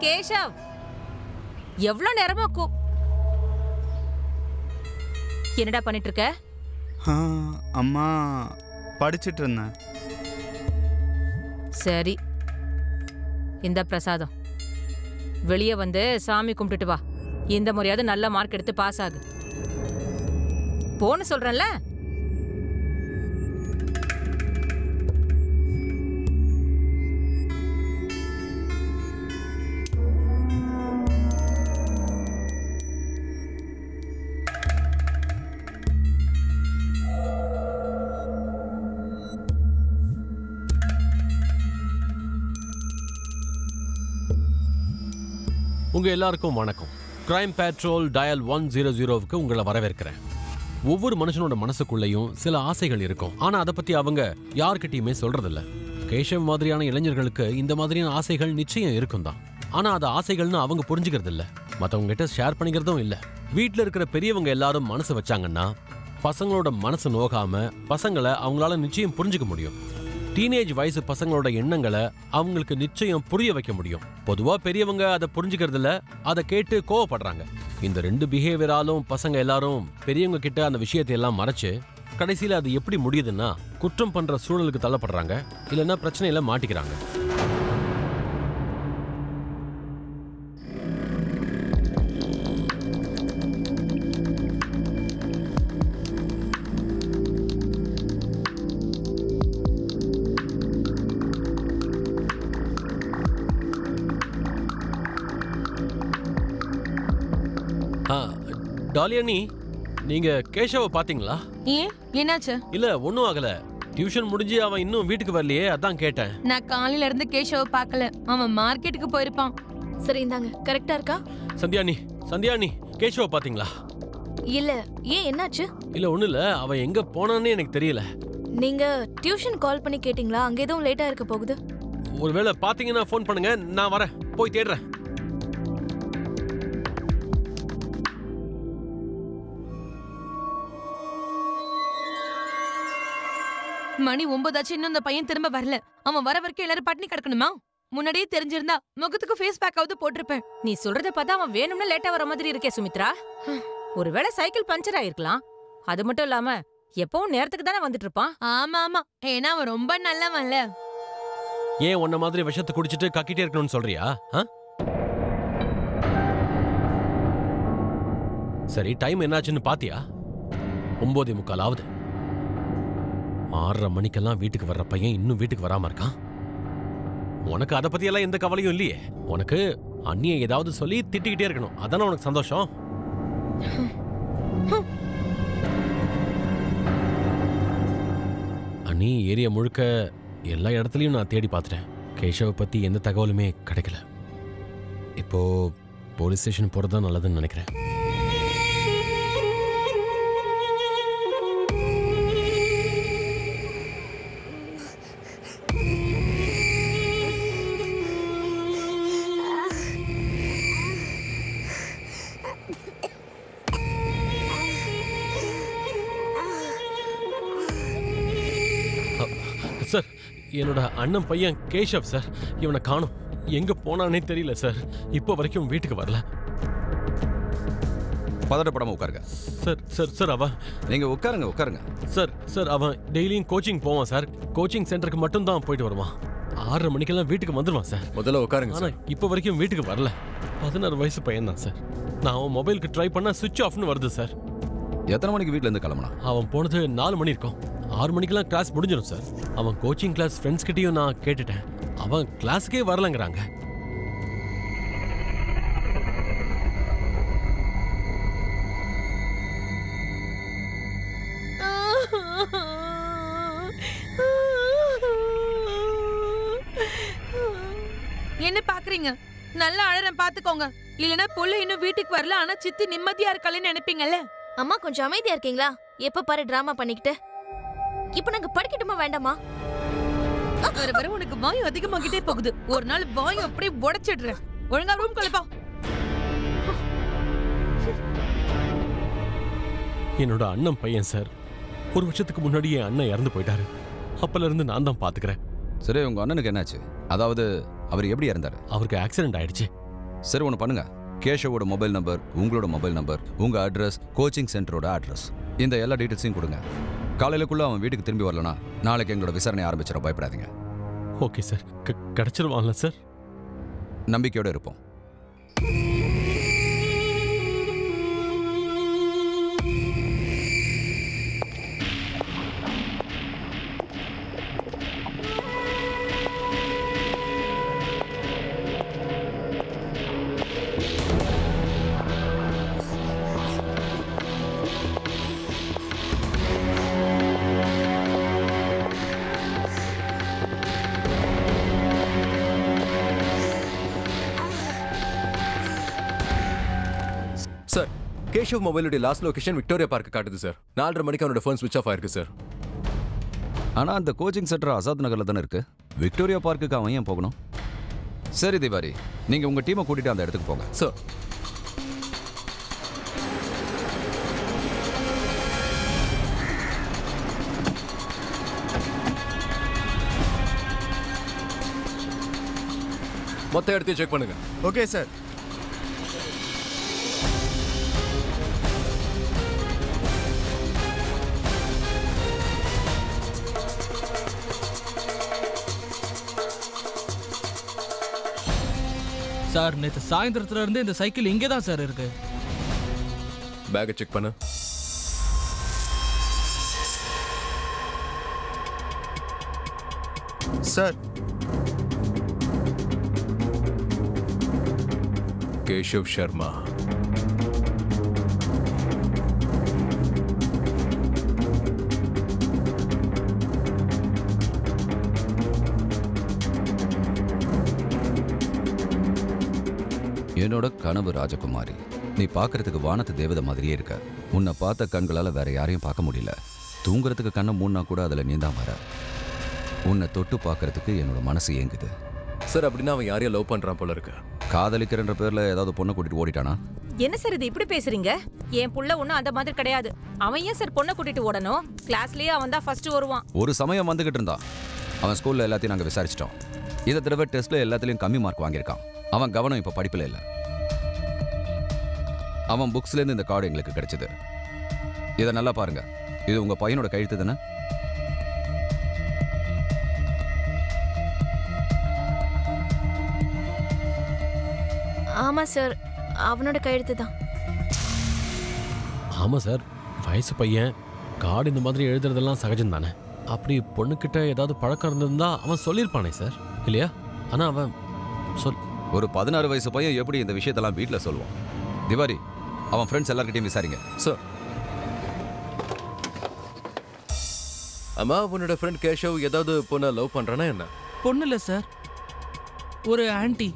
கேஷவ், எவ்வளவு நேரமா என்னடா பண்ணிட்டு இருக்க? அம்மா படிச்சிட்டு இருந்தேன். சரி, இந்த பிரசாதம். வெளியே வந்து சாமி கும்பிட்டுட்டு வா. இந்த முறையாவது நல்ல மார்க் எடுத்து பாஸ் ஆகு. போன்னு சொல்றேன்ல. உங்க எல்லாருக்கும் வணக்கம். கிரைம் பேட்ரோல் டயல் 100க்கு உங்களை வரவேற்கிறேன். ஒவ்வொரு மனுஷனோட மனசுக்குள்ளேயும் சில ஆசைகள் இருக்கும். ஆனா அதை பத்தி அவங்க யார்கிட்டயுமே சொல்றதில்ல. கேஷவ் மாதிரியான இளைஞர்களுக்கு இந்த மாதிரியான ஆசைகள் நிச்சயம் இருக்கும் தான். ஆனா அது ஆசைகள்னு அவங்க புரிஞ்சுக்கிறது இல்ல, மத்தவங்க கிட்ட ஷேர் பண்ணிக்கிறதும் இல்ல. வீட்டுல இருக்கிற பெரியவங்க எல்லாரும் மனசு வச்சாங்கன்னா பசங்களோட மனசு நோகாம பசங்களை அவங்களால நிச்சயம் புரிஞ்சுக்க முடியும். டீனேஜ் வயசு பசங்களோட எண்ணங்களை அவங்களுக்கு நிச்சயம் புரிய வைக்க முடியும். பொதுவா பெரியவங்க அதை புரிஞ்சுக்கிறதுல, அதை கேட்டு கோவப்படுறாங்க. இந்த ரெண்டு பிஹேவியராலும் பசங்க எல்லாரும் பெரியவங்க கிட்ட அந்த விஷயத்தை எல்லாம் மறைச்சு கடைசியில அது எப்படி முடியுதுன்னா குற்றம் பண்ற சூழலுக்கு தள்ளப்படுறாங்க, இல்லைன்னா பிரச்சனையில மாட்டிக்கிறாங்க. டாலியானி, நீங்க கேஷவ பாத்தீங்களா? ஏன், என்னாச்சு? இல்ல, ஒண்ணும் ஆகல. டியூஷன் முடிஞ்சு அவன் இன்னும் வீட்டுக்கு வரலையே, அதான் கேட்டேன். நான் காலையில இருந்து கேஷவ பார்க்கல. அவன் மார்க்கெட்டுக்கு போயிருப்பான். சரி, இந்தாங்க. கரெக்டா இருக்கா? சந்தியானி, கேஷவ பாத்தீங்களா? இல்ல. ஏன், என்னாச்சு? இல்ல, ஒண்ணு இல்ல. அவன் எங்க போனான்னு எனக்கு தெரியல. நீங்க டியூஷன் கால் பண்ணி கேட்டீங்களா? அங்க எதுவும் லேட்டா இருக்க போகுது. ஒருவேளை பாத்தீங்கன்னா ஃபோன் பண்ணுங்க, நான் வரேன், போய் தேடுறேன். மணி 9 ஆச்சு, இன்னும் அந்த பையன் திரும்ப வரல. அவன் வர வரைக்கும் எல்லாரும் பட்டினி கிடக்கணுமா? முன்னாடியே தெரிஞ்சிருந்தா முகத்துக்கு ஃபேஸ் பேக்காவது போட்டிருப்பேன். நீ சொல்றத பார்த்தா அவன் வேணும்னு லேட்டா வர மாதிரி இருக்கே சுமித்ரா. ஒருவேளை சைக்கிள் பஞ்சர் ஆயிருக்கலாம். அது மட்டும் இல்லாம எப்பவும் நேரத்துக்கு தானே வந்துட்டு இருப்பான். ஆமா, ஏன்னா அவன் ரொம்ப நல்லவன்ல. ஏன் உன்ன மாதிரி விஷத்தை குடிச்சிட்டு கக்கிட்டே இருக்கணும்னு சொல்றியா? சரி, டைம் என்னாச்சுன்னு பாத்தியா? 9:45 ஆகுது. 6:30 மணிக்கெல்லாம் வீட்டுக்கு வர்ற பையன் இன்னும் வீட்டுக்கு வராம இருக்கான். உனக்கு அதை பத்தி எல்லாம் எந்த கவலையும் இல்லையே. உனக்கு அண்ணியை ஏதாவது சொல்லி திட்டிக்கிட்டே இருக்கணும், அதானே உனக்கு சந்தோஷம். அண்ணி, ஏரியா முழுக்க எல்லா இடத்துலயும் நான் தேடி பார்த்துட்டேன். கேஷவை பத்தி எந்த தகவலுமே கிடைக்கல. இப்போ போலீஸ் ஸ்டேஷன் போறதுதான் நல்லதுன்னு நினைக்கிறேன். சார், என்னோட அண்ணன் பையன் கேஷவ் சார். இவனை காணோம், எங்க போனானே தெரியல சார். இப்போ வரைக்கும் வீட்டுக்கு வரல. பதட்டப்படாம உட்காருங்க. சார் அவன். நீங்க உட்காருங்க. சார் அவன் டெய்லியும் கோச்சிங் போவான் சார். கோச்சிங் சென்டருக்கு மட்டும் தான் போயிட்டு வருவான். 6:30 மணிக்கெல்லாம் வீட்டுக்கு வந்துடுவான் சார். முதல்ல உட்காருங்க. ஆனா இப்போ வரைக்கும் வீட்டுக்கு வரல. 16 வயசு பையன் தான் சார். நான் அவன் மொபைலுக்கு ட்ரை பண்ணா சுவிட்ச் ஆஃப்னு வருது சார். எத்தனை மணிக்கு வீட்டுல இருந்து கிளம்புனா? அவன் போனது 4 மணி இருக்கும். 6 மணிக்கெல்லாம் கிளாஸ் முடிஞ்சிடும் சார். அவன் கோச்சிங் கிளாஸ் ஃப்ரெண்ட்ஸ் கிட்டையும் நான் கேட்டுட்டேன். அவன் கிளாஸுக்கே வரலங்கிறாங்க. என்ன பாக்குறீங்க? நல்லா அழறேன் பாத்துக்கோங்க. இல்லனா புள்ள இன்னும் வீட்டுக்கு வரல, ஆனா சித்தி நிம்மதியா இருக்காளேன்னு நினைப்பீங்கல்ல. அம்மா, கொஞ்சம் அமைதியா இருக்கீங்களா? எப்ப பாரு டிராமா பண்ணிக்கிட்டு. இப்ப நாங்க படிக்கட்டுமா வேண்டாமா? வர உனக்கு வாய் அதிகமாகிட்டே போகுது. ஒரு நாள் வாய் அப்படியே உடைச்சிடுறேன். ஒழுங்கா ரூம் கலப்பா. என்னோட அண்ணன் பையன் சார். 1 வருஷத்துக்கு முன்னாடி என் அண்ணன் இறந்து போயிட்டாரு. அப்பல இருந்து நான் தான் பாத்துக்கிறேன். சரி, உங்க அண்ணனுக்கு என்னாச்சு? அதாவது அவர் எப்படி இறந்தாரு? அவருக்கு ஆக்சிடென்ட் ஆயிடுச்சு. சரி ஒன்று பண்ணுங்க, கேஷவோட மொபைல் நம்பர், உங்களோட மொபைல் நம்பர், உங்க அட்ரஸ், கோச்சிங் சென்டரோட அட்ரஸ், இந்த எல்லா டீட்டெயில்ஸையும் கொடுங்க. காலையிலக்குள்ள அவன் வீட்டுக்கு திரும்பி வரலனா நாளைக்கு எங்களோட விசாரணை ஆரம்பிச்சிடும், பயப்படாதீங்க. ஓகே சார், கிடைச்சிருவான்ல சார்? நம்பிக்கையோட இருப்போம். சார், கேஷவ் மொபைலுடைய லாஸ்ட் லொகேஷன் விக்டோரியா பார்க் காட்டுது சார். 4:30 மணிக்கு அவனோட ஃபோன் ஸ்விட்ச் ஆஃப் ஆயிருக்கு சார். ஆனால் அந்த கோச்சிங் சென்டர் ஆசாத் நகரில் தானே இருக்கு. விக்டோரியா பார்க்குக்கு அவன் ஏன் போகணும்? சரி திவாரி, நீங்கள் உங்கள் டீமை கூட்டிகிட்டு அந்த இடத்துக்கு போங்க. சார், மொத்த இடத்தையும் செக் பண்ணுங்க. Okay sir. சார், நேற்று சாயந்தரத்துல இருந்து இந்த சைக்கிள் இங்கே தான் சார் இருக்கு. பேக்கை செக் பண்ணு. சார், கேஷவ் சர்மா. என்னோட கனவு ராஜகுமாரி. நீ பார்க்கறதுக்கு வானத்து தேவதை மாதிரியே இருக்க. உன்னை பார்த்த கண்களால் வேற யாரையும் பார்க்க முடியல. தூங்குறதுக்கு கண்ணை மூணா கூட அதில் நீ தான் வர. உன்னை தொட்டு பார்க்கறதுக்கு என்னோட மனசு ஏங்குது. சார், அப்படின்னா அவன் யாரையும் லவ் பண்றான் போல இருக்கு. காதலிக்கிறன்ற பேர்ல ஏதாவது பொண்ணை கூட்டிட்டு ஓடிட்டானா? என்ன சார் இது இப்படி பேசுறீங்க? என் புள்ள ஒண்ணும் அந்த மாதிரி கிடையாது. அவன் ஏன் சார் பொண்ணை கூட்டிட்டு ஓடணும்? கிளாஸ்லயே அவன் தான் ஃபர்ஸ்ட் வருவான். ஒரு சமயம் வந்துகிட்டு இருந்தான். அவன் ஸ்கூல்ல எல்லாத்தையும் நாங்கள் விசாரிச்சிட்டோம். இதை தடவை டெஸ்ட்ல எல்லாத்துலயும் கம்மி மார்க் வாங்கியிருக்கான். அவன் கவனம் இப்போ படிப்பில் இல்லை. அவன் புக்ஸ்லேருந்து இந்த கார்டு எங்களுக்கு கிடைச்சது. இதை நல்லா பாருங்க. இது உங்க பையனோட கையெழுத்து தானே? ஆமா சார், அவனோட கையெழுத்து தான். ஆமா சார், வயசு பையன் கார்டு இந்த மாதிரி எழுதுறதெல்லாம் சகஜம் தானே. அப்படி பொண்ணுக்கிட்ட ஏதாவது பழக்கம் இருந்திருந்தா அவன் சொல்லியிருப்பானே சார், இல்லையா? ஆனா அவன் ஒரு 16 வயசு பையன் எப்படி இந்த விஷயத்தெல்லாம் வீட்டில் சொல்லுவான்? திவாரி, அவன் ஃப்ரெண்ட்ஸ் எல்லார்கிட்டையும் விசாரிங்க. சார், அம்மா, உன்னோட ஃப்ரெண்ட் கேஷவ் ஏதாவது பொண்ணை லவ் பண்றானா என்ன? பொண்ணு இல்லை சார், ஒரு ஆன்ட்டி.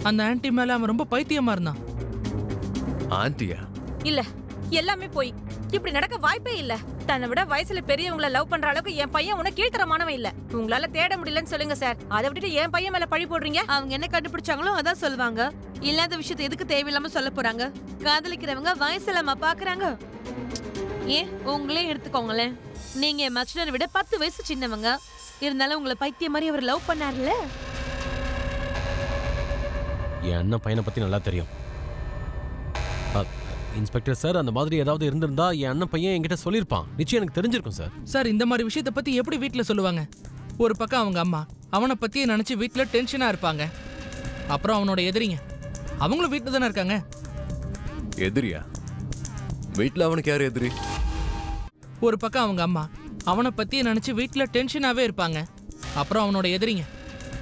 அந்த ஆன்ட்டி மேல அவன் ரொம்ப பைத்தியமா இருந்தான். ஆன்ட்டியா? இல்ல, எல்லாமே போய். இப்படி நடக்க வாய்ப்பே இல்ல. தன்னை விட வயசுல பெரியவங்கள லவ் பண்ற அளவுக்கு என் பையன் உன கீழ்த்தரமானவன் இல்ல. உங்களால தேட முடியலன்னு சொல்லுங்க சார். அதை விட்டுட்டு என் பையன் மேல பழி போடுறீங்க. அவங்க என்ன கண்டுபிடிச்சாங்களோ அதான் சொல்லுவாங்க. இல்லாத விஷயத்தை எதுக்கு தேவையில்லாம சொல்ல போறாங்க? காதலிக்கிறவங்க வயசு இல்லாம பாக்குறாங்க. ஏன் உங்களே எடுத்துக்கோங்களேன். நீங்க என் மச்சனரை விட 10 வயசு சின்னவங்க. இருந்தாலும் உங்களை பைத்தியம் மாதிரி அவர் லவ் பண்ணார்ல. என் அண்ணன் பையனை பத்தி நல்லா தெரியும். இன்ஸ்பெக்டர் சார், அந்த மாதிரி ஏதாவது இருந்திருந்தா என் அண்ணன் பையன் என்கிட்ட சொல்லியிருப்பான். நிச்சயம் எனக்கு தெரிஞ்சிருக்கும் சார். சார், இந்த மாதிரி விஷயத்தை பத்தி எப்படி வீட்டில் சொல்லுவாங்க? ஒரு பக்கம் அவங்க அம்மா அவனை பத்தியே நினைச்சு வீட்டில் டென்ஷனா இருப்பாங்க. அப்புறம் அவனோட எதிரிங்க, அவங்களும் வீட்டில் தானே இருக்காங்க. எதிரியா? வீட்டில் அவனுக்கு யார் எதிரி? ஒரு பக்கம் அவங்க அம்மா அவனை பத்தியே நினைச்சு வீட்டில் டென்ஷனாவே இருப்பாங்க. அப்புறம் அவனோட எதிரிங்க,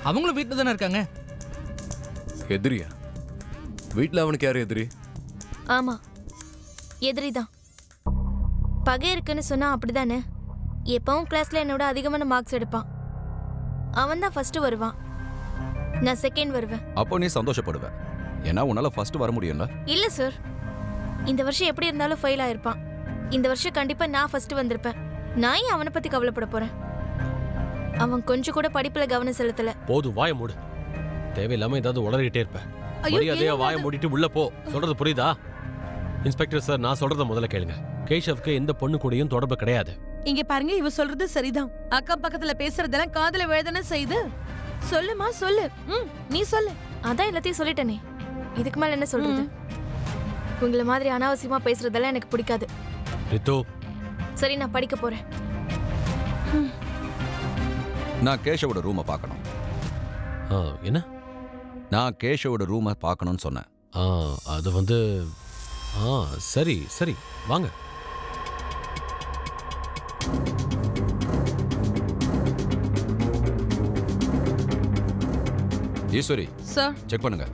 அவங்களும் வீட்டில் தானே இருக்காங்க. எதிரியா? வீட்டில் அவனுக்கு யார் எதிரி? ஆமா, எதிரிதான். பகை இருக்குன்னு சொன்னா அப்படிதானே? எப்பவும் கிளாஸ்ல என்னோட அதிகமான மார்க்ஸ் எடுப்பான். அவன் தான் ஃபர்ஸ்ட் வருவான், நான் செகண்ட் வருவேன். அப்போ நீ சந்தோஷப்படுவ, ஏன்னா உன்னால ஃபர்ஸ்ட் வர முடியும்ல. இல்ல சார், இந்த வருஷம் எப்படி இருந்தாலும் ஃபெயில் ஆயிருப்பான். இந்த வருஷம் கண்டிப்பா நான் ஃபர்ஸ்ட் வந்திருப்பேன். நான் ஏன் அவனை பத்தி கவலைப்பட போறேன்? அவன் கொஞ்சம் கூட படிப்புல கவனம் செலுத்தல. போதும், வாய மூடு. தேவையில்லாம ஏதாவது உளறிட்டே இருப்ப. மரியாதையா வாய மூடிட்டு உள்ள போ. சொல்றது புரியுதா? இன்ஸ்பெக்டர் சார், நான் சொல்றத முதல்ல கேளுங்க. கேஷவ்க்கு எந்த பொண்ணு கூடயும் தொடர்பு கிடையாது. இங்க பாருங்க, இவ சொல்றது சரிதான். அக்கம் பக்கத்துல பேசுறதெல்லாம் காதுல விழதானே செய்யுது. சொல்லுமா, சொல்லு. நீ சொல்லு. அதான் எல்லாத்தையும் சொல்லிட்டனே. இதுக்கு மேல என்ன சொல்றது? உங்களை மாதிரி அனாவசியமா பேசுறதெல்லாம் எனக்கு பிடிக்காது. ரித்து, சரி, நான் படிக்க போறேன். நான் கேஷவோட ரூமை பார்க்கணும். என்ன? நான் கேஷவோட ரூமை பார்க்கணும்னு சொன்னேன். அது வந்து சரி சரி வாங்க. ஈஸ்வரி சார், செக் பண்ணுங்க.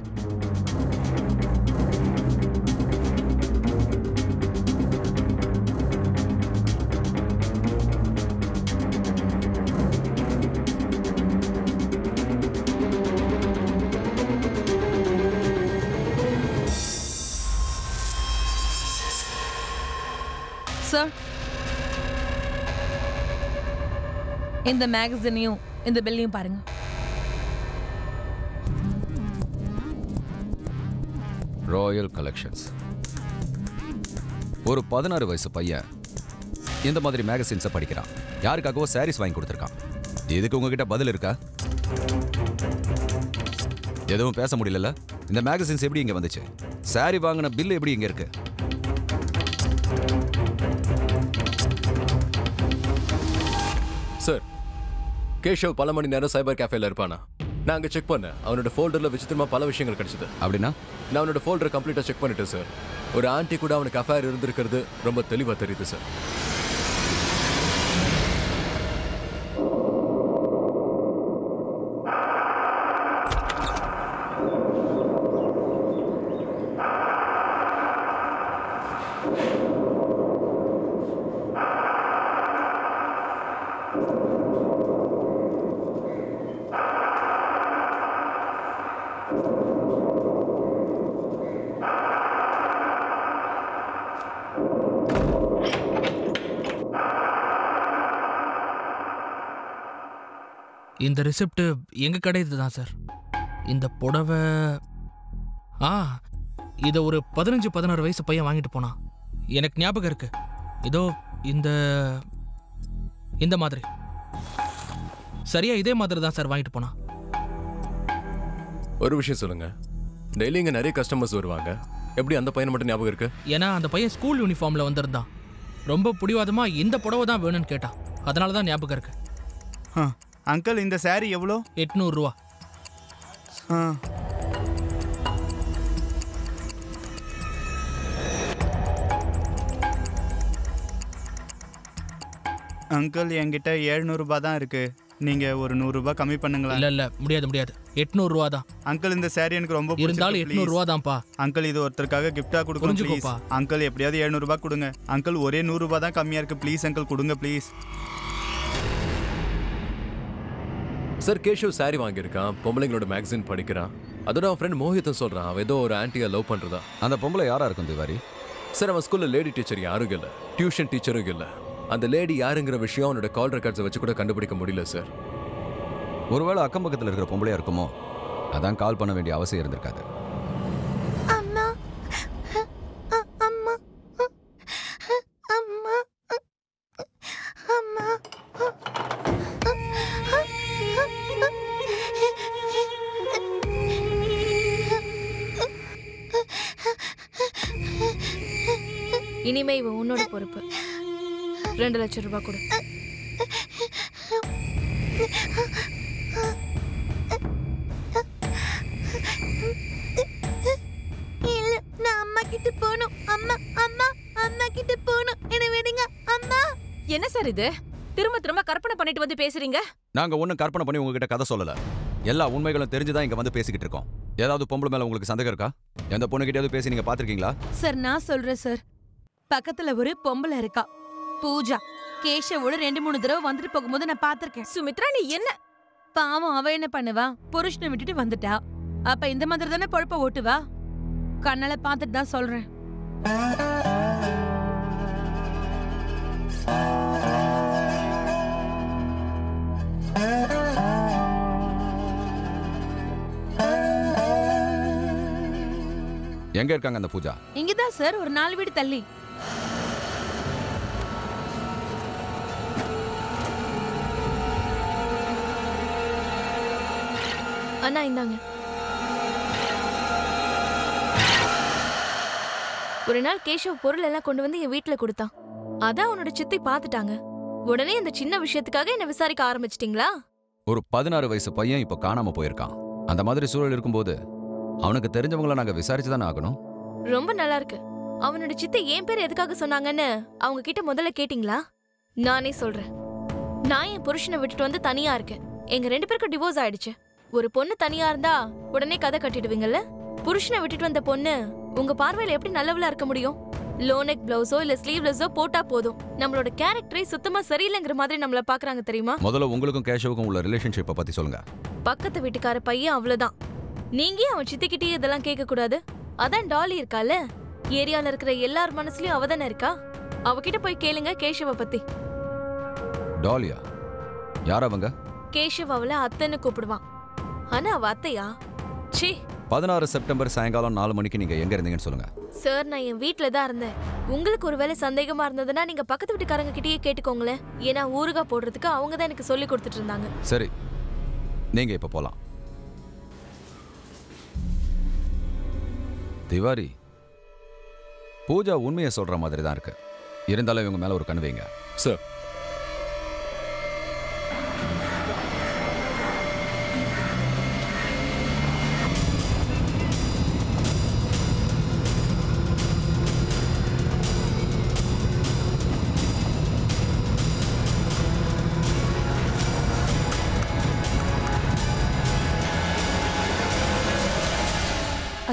சார், இந்த மேகசினையும் இந்த பில்லையும் பாருங்க. Royal collections. ஒரு 16 வயசு பையன் இந்த மாதிரி மேகசின்ஸை படிக்கிறான். யாருக்காகவோ சாரீஸ் வாங்கி கொடுத்துருக்கான். இதுக்கு உங்ககிட்ட பதில் இருக்கா? எதுவும் பேச முடியல. இந்த மேகசின்ஸ் எப்படி இங்க வந்துச்சு? சாரி வாங்கின பில் எப்படி இங்க இருக்கு? சார், கேஷவ் பல மணி நேரம் சைபர் கேஃபேல இருப்பானா? நான் அங்கே செக் பண்ணேன். அவனோட ஃபோல்டரில் விசித்திரமா பல விஷயங்கள் கிடைச்சது. அப்படின்னா நான் அவனோட ஃபோல்டரை கம்ப்ளீட்டாக செக் பண்ணிட்டேன் சார். ஒரு ஆன்ட்டி கூட அவனுக்கு அஃபேர் இருந்திருக்கிறது ரொம்ப தெளிவாக தெரியுது சார். இந்த ரிசிப்ட் எங்க கடை இதுதான் சார். இந்த புடவை இதை ஒரு 15-16 வயசு பையன் வாங்கிட்டு போனான். எனக்கு ஞாபகம் இருக்கு. இதோ இந்த இந்த மாதிரி சரியா இதே மாதிரி தான் சார் வாங்கிட்டு போனான். ஒரு விஷயம் சொல்லுங்க, டெய்லி இங்கே நிறைய கஸ்டமர்ஸ் வருவாங்க, எப்படி அந்த பையனை மட்டும் ஞாபகம் இருக்கு? ஏன்னா அந்த பையன் ஸ்கூல் யூனிஃபார்ம்ல வந்திருந்தான். ரொம்ப பிடிவாதமா இந்த புடவை தான் வேணும்னு கேட்டான். அதனால தான் ஞாபகம் இருக்கு. அங்கிள், இந்த சாரி எவ்வளோ? 800 ரூபா. அங்கிள், என்கிட்ட 700 ரூபாய் தான் இருக்கு. நீங்க ஒரு 100 ரூபாய் கம்மி பண்ணுங்களா? இல்ல முடியாது 800 ரூபா தான். அங்கிள், இந்த சாரி எனக்கு ரொம்ப இருந்தாலும் 800 ரூபா தான்ப்பா. அங்கிள், இது ஒருத்தருக்காக கிஃப்டா கொடுக்கணும் ப்ளீஸ். அங்கிள், எப்படியாவது 700 ரூபாய் கொடுங்க. அங்கிள், ஒரே 100 ரூபாய் தான் கம்மியா இருக்கு. ப்ளீஸ் அங்கிள், கொடுங்க ப்ளீஸ். சார், கேஷவ் சாரி வாங்கியிருக்கான், பொம்பளைங்களோட மேகசின் படிக்கிறான். அதோட அவன் ஃப்ரெண்ட் மோஹித்தன் சொல்றான் அவன் ஏதோ ஒரு ஆன்ட்டியை லவ் பண்றதா. அந்த பொம்பளை யாரா இருக்கும் திவாரி? சார், அவன் ஸ்கூல்ல லேடி டீச்சர் யாரும் இல்லை, டியூஷன் டீச்சரும் இல்லை. அந்த லேடி யாருங்கிற விஷயம் அவனோட கால் ரெக்கார்ட்ஸை வச்சு கூட கண்டுபிடிக்க முடியல சார். ஒருவேளை அக்கம் பக்கத்தில் இருக்கிற பொம்பளையா இருக்குமோ? அதான் கால் பண்ண வேண்டிய அவசியம் இருந்திருக்காது. அம்மா அம்மா அம்மா அம்மா இனிமே இவ உன்னோட பொறுப்பு. 2 லட்சம் ரூபாய் கொடு. இல்ல, நான் அம்மா கிட்ட போணும். அம்மா அம்மா அம்மா கிட்ட போணும். என்ன விடுங்க அம்மா. என்ன சார் இது? திரும்ப திரும்ப கற்பனை பண்ணிட்டு வந்து பேசுறீங்க. நாங்க ஒன்றும் கற்பனை பண்ணி உங்ககிட்ட கதை சொல்லல. எல்லா உண்மைகளும் தெரிஞ்சுதான் இங்க வந்து பேசிக்கிட்டு இருக்கோம். ஏதாவது பொம்பளை மேல உங்களுக்கு சந்தேகம் இருக்கா? எந்த பொண்ணுகிட்டயாவது பேசி நீங்க பாத்திருக்கீங்களா? சார், நான் சொல்றேன் சார். பக்கத்துல ஒரு பொம்பளை இருக்கா, பூஜா. கேஷவோட 2-3 தடவை வந்துட்டு போகும்போது நான் பாத்திருக்கேன். சுமித்ரா, நீ என்ன? பாவம், அவ என்ன பண்ணுவா? புருஷனை விட்டுட்டு வந்துட்டா. அப்ப இந்த மாதிரி தானே பொழப்ப ஓட்டுவா. கண்ணால பாத்துட்டு தான் சொல்றேன். எங்க இருக்காங்க அந்த பூஜா? இங்கதான் சார், ஒரு 4 வீடு தள்ளி. அண்ணா, இந்தாங்க. ஒரு நாள் கேஷவ் பொருள் எல்லாம் கொண்டு வந்து என் வீட்டுல கொடுத்தான். அதான் அவனோட சித்தி பாத்துட்டாங்க. உடனே இந்த சின்ன விஷயத்துக்காக என்ன விசாரிக்க ஆரம்பிச்சிட்டீங்களா? ஒரு 16 வயசு பையன் இப்போ காணாம போயிருக்கான். அந்த மாதிரி சூழல் இருக்கும்போது அவனுக்கு தெரிஞ்சவங்கள நாங்க விசாரிச்சு தானே ஆகணும். ரொம்ப நல்லா இருக்கு. அவனோட சித்தை என் பேர் எதுக்காக சொன்னாங்கன்னு அவங்க கிட்ட முதல்ல கேட்டீங்களா? நானே சொல்றேன். நான் என் புருஷனை விட்டுட்டு வந்து தனியா இருக்கேன். எங்க 2 பேருக்கும் டிவோர்ஸ் ஆயிடுச்சு. ஒரு பொண்ணு தனியா இருந்தா உடனே கதை கட்டிடுவீங்கல்ல? புருஷனை விட்டுட்டு வந்த பொண்ணு உங்க பார்வையில எப்படி நல்லவளா இருக்க முடியும்? லோனெக் பிளவுஸோ இல்ல ஸ்லீவ்லெஸ்ஸோ போட்டா போதும் நம்மளோட கேரக்டரே சுத்தமா சரியில்லைங்கிற மாதிரி நம்மள பாக்குறாங்க தெரியுமா? முதல்ல உங்களுக்கும் கேஷவுக்கும் உள்ள ரிலேஷன்ஷிப்பை பத்தி சொல்லுங்க. பக்கத்து வீட்டுக்கார பையன் அவ்வளவுதான். நீங்க அவன் சித்திக்கிட்டே இதெல்லாம் கேட்க கூடாது. அதான் டாலி இருக்கால, ஏரியால இருக்கிற எல்லார் மனசுலயும் அவதானே இருக்கா. அவகிட்ட போய் கேளுங்க கேஷவ பத்தி. டாலியா? யார் அவங்க? கேஷவ் அவளை அத்தைன்னு கூப்பிடுவான். ஆனா அவ அத்தையா? சீ. 16 செப்டம்பர் சாயங்காலம் 4 மணிக்கு நீங்க எங்க இருந்தீங்கன்னு சொல்லுங்க. சார், நான் என் வீட்ல தான் இருந்தேன். உங்களுக்கு ஒருவேளை சந்தேகமா இருந்ததுன்னா நீங்க பக்கத்து வீட்டுக்காரங்க கிட்டயே கேட்டுக்கோங்களேன். ஏன்னா ஊறுகாய் போடுறதுக்கு அவங்க தான் எனக்கு சொல்லி கொடுத்துட்டு இருந்தாங்க. சரி, நீங்க இப்ப போலாம். திவாரி, பூஜா உண்மையை சொல்ற மாதிரி தான் இருக்கு. இருந்தாலும் இவங்க மேல ஒரு கண்ணு வைங்க. சார்.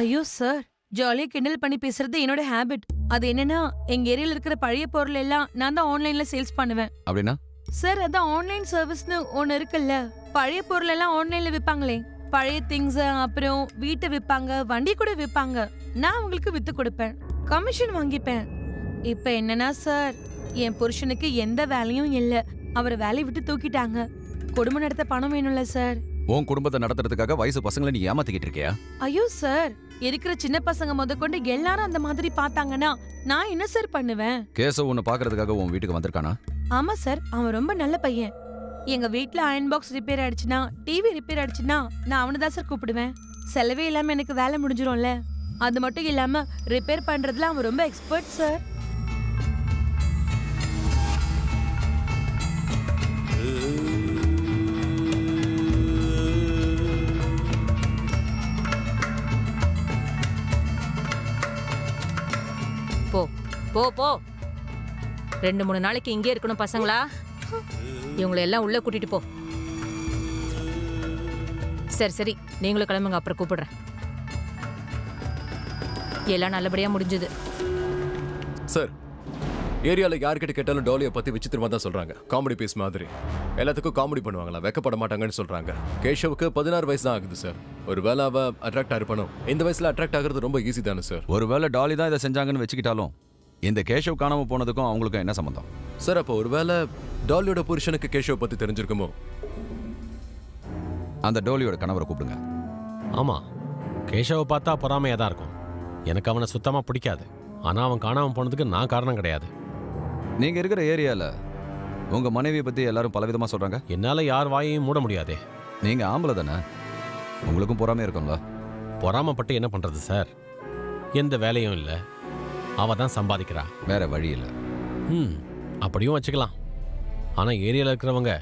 ஐயோ சார், ஜாலியா கிண்டல் பண்ணி பேசுறது என்னோட ஹேபிட். அது என்னன்னா, எங்க ஏரியால இருக்கிற பழைய பொருள் எல்லாம் நான் தான் ஆன்லைன்ல சேல்ஸ் பண்ணுவேன். அப்படின்னா சார், அதான் ஆன்லைன் சர்வீஸ்னு ஒன்னு இருக்குல்ல. பழைய பொருள் எல்லாம் ஆன்லைன்ல விப்பாங்களே. பழைய திங்ஸ், அப்புறம் வீட்டை விப்பாங்க, வண்டி கூட விப்பாங்க. நான் அவங்களுக்கு வித்து கொடுப்பேன், கமிஷன் வாங்கிப்பேன். இப்ப என்னன்னா சார், என் புருஷனுக்கு எந்த வேலையும் இல்ல. அவரை வேலையை விட்டு தூக்கிட்டாங்க. குடும்பம் நடத்த பணம் வேணும்ல சார். உன் குடும்பத்தை நடத்துறதுக்காக வயசு பசங்களை நீ ஏமாத்திக்கிட்டு இருக்கியா? ஐயோ சார், இருக்கிற சின்ன பசங்க முதற்கொண்டு எல்லாரும் அந்த மாதிரி பார்த்தாங்கன்னா நான் என்ன சார் பண்ணுவேன்? கேசவ் உன்னை பாக்குறதுக்காக உன் வீட்டுக்கு வந்திருக்கானா? ஆமா சார், அவன் ரொம்ப நல்ல பையன். எங்க வீட்ல அயன் பாக்ஸ் ரிப்பேர் ஆயிடுச்சுன்னா, டிவி ரிப்பேர் ஆயிடுச்சுன்னா நான் அவனை தான் சார் கூப்பிடுவேன். செலவே இல்லாம எனக்கு வேலை முடிஞ்சிரும்ல. அது மட்டும் இல்லாம ரிப்பேர் பண்றதுல அவன் ரொம்ப எக்ஸ்பர்ட் சார். போ போ போ. 2-3 நாளைக்கு இங்கே இருக்கணும் பசங்களா. இவங்களை எல்லாம் உள்ள கூட்டிட்டு போ. சரி சரி, நீங்களும் கிளம்புங்க, அப்புறம் கூப்பிடுறேன். எல்லாம் நல்லபடியா முடிஞ்சது. சார், ஏரியால யார்கிட்ட கேட்டாலும் டாலியை பத்தி விசித்திரமா தான் சொல்றாங்க. காமெடி பீஸ் மாதிரி. எல்லாத்துக்கும் காமெடி பண்ணுவாங்களா, வெக்கப்பட மாட்டாங்கன்னு சொல்றாங்க. கேஷவுக்கு 16 வயசு தான் ஆகுது சார். ஒருவேளை அவ அட்ராக்ட் ஆயிருப்பணும். இந்த வயசுல அட்ராக்ட் ஆகிறது ரொம்ப ஈஸி தானே சார். ஒருவேளை டாலி தான் இதை செஞ்சாங்கன்னு வச்சுக்கிட்டாலும் இந்த கேஷவ் காணாம போனதுக்கும் அவங்களுக்கும் என்ன சம்பந்தம் சார்? அப்போ ஒருவேளை டாலியோட புருஷனுக்கு கேஷவ் பத்தி தெரிஞ்சிருக்குமோ? அந்த டோலியோட கணவரை கூப்பிடுங்க. ஆமா, கேஷவை பார்த்தா பொறாமையா தான் இருக்கும். எனக்கு அவனை சுத்தமா பிடிக்காது. ஆனா அவன் காணாம போனதுக்கு நான் காரணம் கிடையாது. நீங்க இருக்கிற ஏரியால உங்க மனைவியை பத்தி எல்லாரும் பலவிதமா சொல்றாங்க. என்னால யார் வாயையும் மூட முடியாதே. நீங்க ஆம்பளை தானே, உங்களுக்கும் பொறாமையா இருக்கும்ல? பொறாமப்பட்டு என்ன பண்றது சார்? எந்த வேலையும் இல்லை, அவ தான் சம்பாதிக்கிறா. வேற வழி இல்லை. அப்படியும் வச்சுக்கலாம். ஆனா ஏரியால இருக்கிறவங்க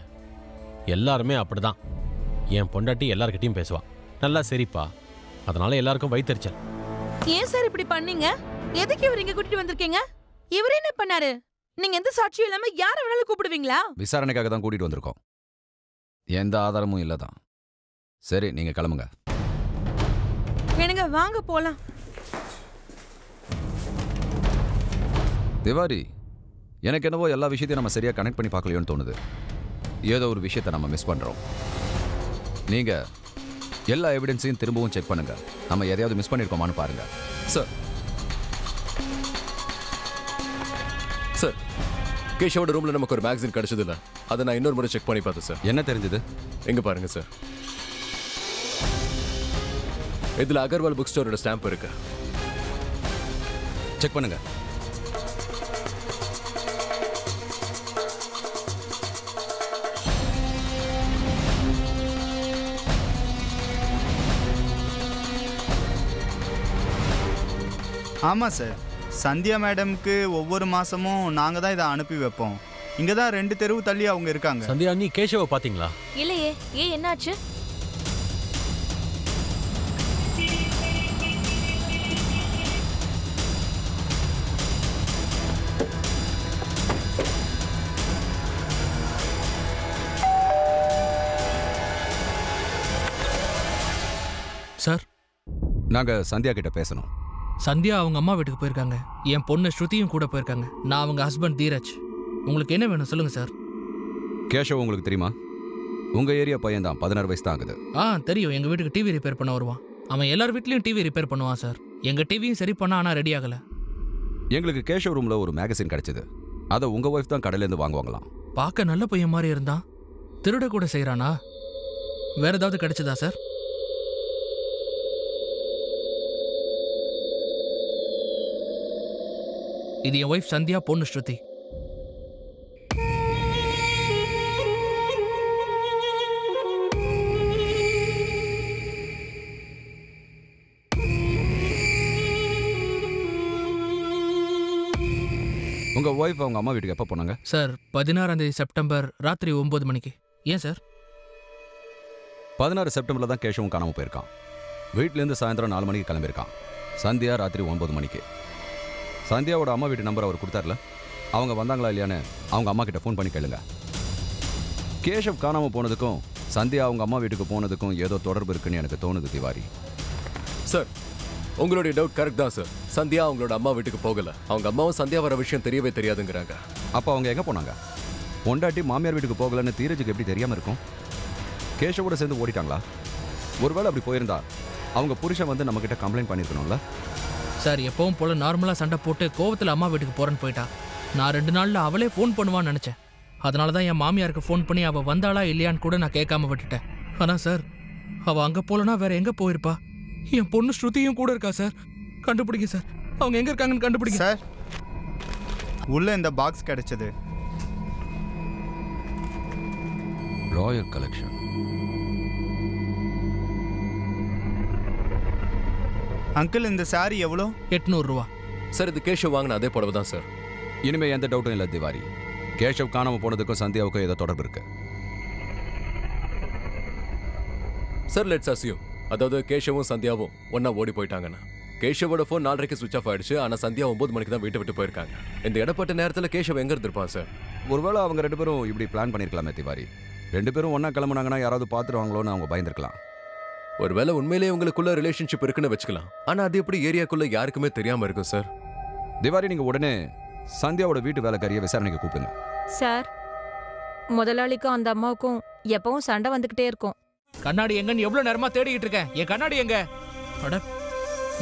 எல்லாருமே அப்படிதான். என் பொண்டாட்டி எல்லார்கிட்டையும் பேசுவா, நல்லா சரிப்பா. அதனால எல்லாருக்கும் வயித்தெரிச்சல். ஏன் சார் இப்படி பண்ணீங்க? எதுக்கு இவர் இங்க கூட்டிட்டு வந்திருக்கீங்க? இவர் என்ன பண்ணாரு? நீங்க எந்த சாட்சியும் இல்லாம யார வேணாலும் கூப்பிடுவீங்களா? விசாரணைக்காக தான் கூட்டிட்டு வந்திருக்கோம். எந்த ஆதாரமும் இல்லதான். சரி, நீங்க கிளம்புங்க. எனக்கு வாங்க போலாம். திவாரி, எனக்கு என்னவோ எல்லா விஷயத்தையும் நம்ம சரியா கனெக்ட் பண்ணி பார்க்கலையோன்னு தோணுது. ஏதோ ஒரு விஷயத்தை நம்ம மிஸ் பண்றோம். நீங்க எல்லா எவிடன்ஸையும் திரும்பவும் செக் பண்ணுங்க. நம்ம எதையாவது மிஸ் பண்ணிருக்கோமான்னு பாருங்க. சார், சார், கேஷவோட ரூம்ல நமக்கு ஒரு மேகசின் கிடைச்சது இல்ல. அதை நான் இன்னொரு முறை செக் பண்ணி பார்த்தேன் சார். என்ன தெரிஞ்சது? எங்க பாருங்க சார். இதுல அகர்வால் புக் ஸ்டோரோட ஸ்டாம்ப் இருக்கு. செக் பண்ணுங்க. ஆமாம் சார், சந்தியா மேடம்க்கு ஒவ்வொரு மாசமும் நாங்க தான் இதை அனுப்பி வைப்போம். இங்க தான் 2 தெருவு தள்ளி அவங்க இருக்காங்க. சந்தியா, நீ கேஷவை பாத்தீங்களா? இல்லையே, ஏன் என்னாச்சு? சார், நாங்க சந்தியா கிட்ட பேசணும். சந்தியா அவங்க அம்மா வீட்டுக்கு போயிருக்காங்க. என் பொண்ணு ஸ்ருதியும் கூட போயிருக்காங்க. நான் அவங்க ஹஸ்பண்ட் தீரஜ். உங்களுக்கு என்ன வேணும் சொல்லுங்க சார். கேஷவ் உங்களுக்கு தெரியுமா? உங்க ஏரியா பையன் தான், 16 வயசு தான் ஆகுது. தெரியும். எங்க வீட்டுக்கு டிவி ரிப்பேர் பண்ண வருவான். அவன் எல்லார் வீட்லயும் டிவி ரிப்பேர் பண்ணுவான் சார். எங்க டிவியும் சரி பண்ணா, ஆனா ரெடி ஆகல. எங்களுக்கு கேஷவ் ரூம்ல ஒரு மேகசின் கிடைச்சது. அதை உங்க ஒய்ஃப் தான் கடையில இருந்து வாங்குவாங்களாம். பார்க்க நல்ல பையன் மாதிரி இருந்தான். திருட கூட செய்யறானா? வேற ஏதாவது கிடைச்சதா சார்? இது என் ஒய்ஃப் சந்தியா, பொண்ணு ஸ்ருதி. உங்க ஒய்ஃப் அவங்க அம்மா வீட்டுக்கு எப்போ போனாங்க சார்? 16 செப்டம்பர் ராத்திரி 9 மணிக்கு. ஏன் சார்? 16 செப்டம்பர்ல தான் கேஷவும் காணாம போயிருக்கான். வீட்டிலேருந்து சாயந்தரம் 4 மணிக்கு கிளம்பியிருக்கான். சந்தியா ராத்திரி 9 மணிக்கு. சந்தியாவோட அம்மா வீட்டு நம்பர் அவர் கொடுத்தார்ல, அவங்க வந்தாங்களா இல்லையான்னு அவங்க அம்மா கிட்ட ஃபோன் பண்ணி கேளுங்க. கேஷவ் காணாம போனதுக்கும் சந்தியா அவங்க அம்மா வீட்டுக்கு போனதுக்கும் ஏதோ தொடர்பு இருக்குன்னு எனக்கு தோணுது திவாரி. சார், உங்களுடைய டவுட் கரெக்ட் தான் சார். சந்தியா அவங்களோட அம்மா வீட்டுக்கு போகல. அவங்க அம்மாவும் சந்தியா வர விஷயம் தெரியவே தெரியாதுங்கிறாங்க. அப்போ அவங்க எங்கே போனாங்க? பொண்டாட்டி மாமியார் வீட்டுக்கு போகலன்னு தீரஜுக்கு எப்படி தெரியாமல் இருக்கும்? கேஷவோட சேர்ந்து ஓடிட்டாங்களா? ஒருவேளை அப்படி போயிருந்தா அவங்க புருஷன் வந்து நம்மக்கிட்ட கம்ப்ளைண்ட் பண்ணியிருக்கணும்ல? சார், எப்பவும் போல நார்மலாக சண்டை போட்டு கோவத்தில் அம்மா வீட்டுக்கு போகிறேன்னு போயிட்டா. நான் 2 நாளில் அவளே ஃபோன் பண்ணுவான்னு நினச்சேன். அதனால தான் என் மாமியாருக்கு ஃபோன் பண்ணி அவள் வந்தாளா இல்லையான்னு கூட நான் கேட்காம விட்டுட்டேன். ஆனால் சார், அவள் அங்கே போலனா வேற எங்கே போயிருப்பா? என் பொண்ணு ஸ்ருதியும் கூட இருக்கா சார். கண்டுபிடிங்க சார், அவங்க எங்கே இருக்காங்கன்னு கண்டுபிடிங்க சார். உள்ள இந்த பாக்ஸ் கிடைச்சது. Royal collection. அங்கிள், இந்த சாரி எவ்வளோ? 800 ரூபா. சார், இது கேஷவ் வாங்கின அதே புடவை தான் சார். இனிமே எந்த டவுட்டும் இல்லை திவாரி. கேஷவ் காணாம போனதுக்கும் சந்தியாவுக்கும் ஏதோ தொடர்பு இருக்கு. சார், லெட்ஸ் அஸ்யூம், அதாவது கேஷவும் சந்தியாவும் ஒன்னா ஓடி போயிட்டாங்கன்னு. கேஷவோட ஃபோன் 4:30 சுவிச் ஆஃப் ஆயிடுச்சு. ஆனால் சந்தியா 9 மணிக்கு தான் வீட்டை விட்டு போயிருக்காங்க. இந்த இடப்பட்ட நேரத்தில் கேஷவ் எங்க இருந்திருப்பான் சார்? ஒருவேளை அவங்க 2 பேரும் இப்படி பிளான் பண்ணிருக்கலாமே திவாரி. 2 பேரும் ஒன்னா கிளம்புனாங்கன்னா யாராவது பார்த்துருவாங்களோன்னு அவங்க பயந்துருக்கலாம். ஒருவேளை உண்மையிலேயே உங்களுக்குள்ள ரிலேஷன்ஷிப் இருக்குன்னு வச்சுக்கலாம். ஆனா அது எப்படி ஏரியாக்குள்ள யாருக்குமே தெரியாம இருக்கும் சார்? திவாரி, நீங்க உடனே சந்தியாவோட வீட்டு வேலைக்காரியை விசாரணைக்கு கூப்பிடுங்க. சார், முதலாளிக்கும் அந்த அம்மாவுக்கும் எப்பவும் சண்டை வந்துகிட்டே இருக்கும். கண்ணாடி எங்கன்னு எவ்வளவு நேரமா தேடிட்டு இருக்கேன். என் கண்ணாடி எங்க? அட,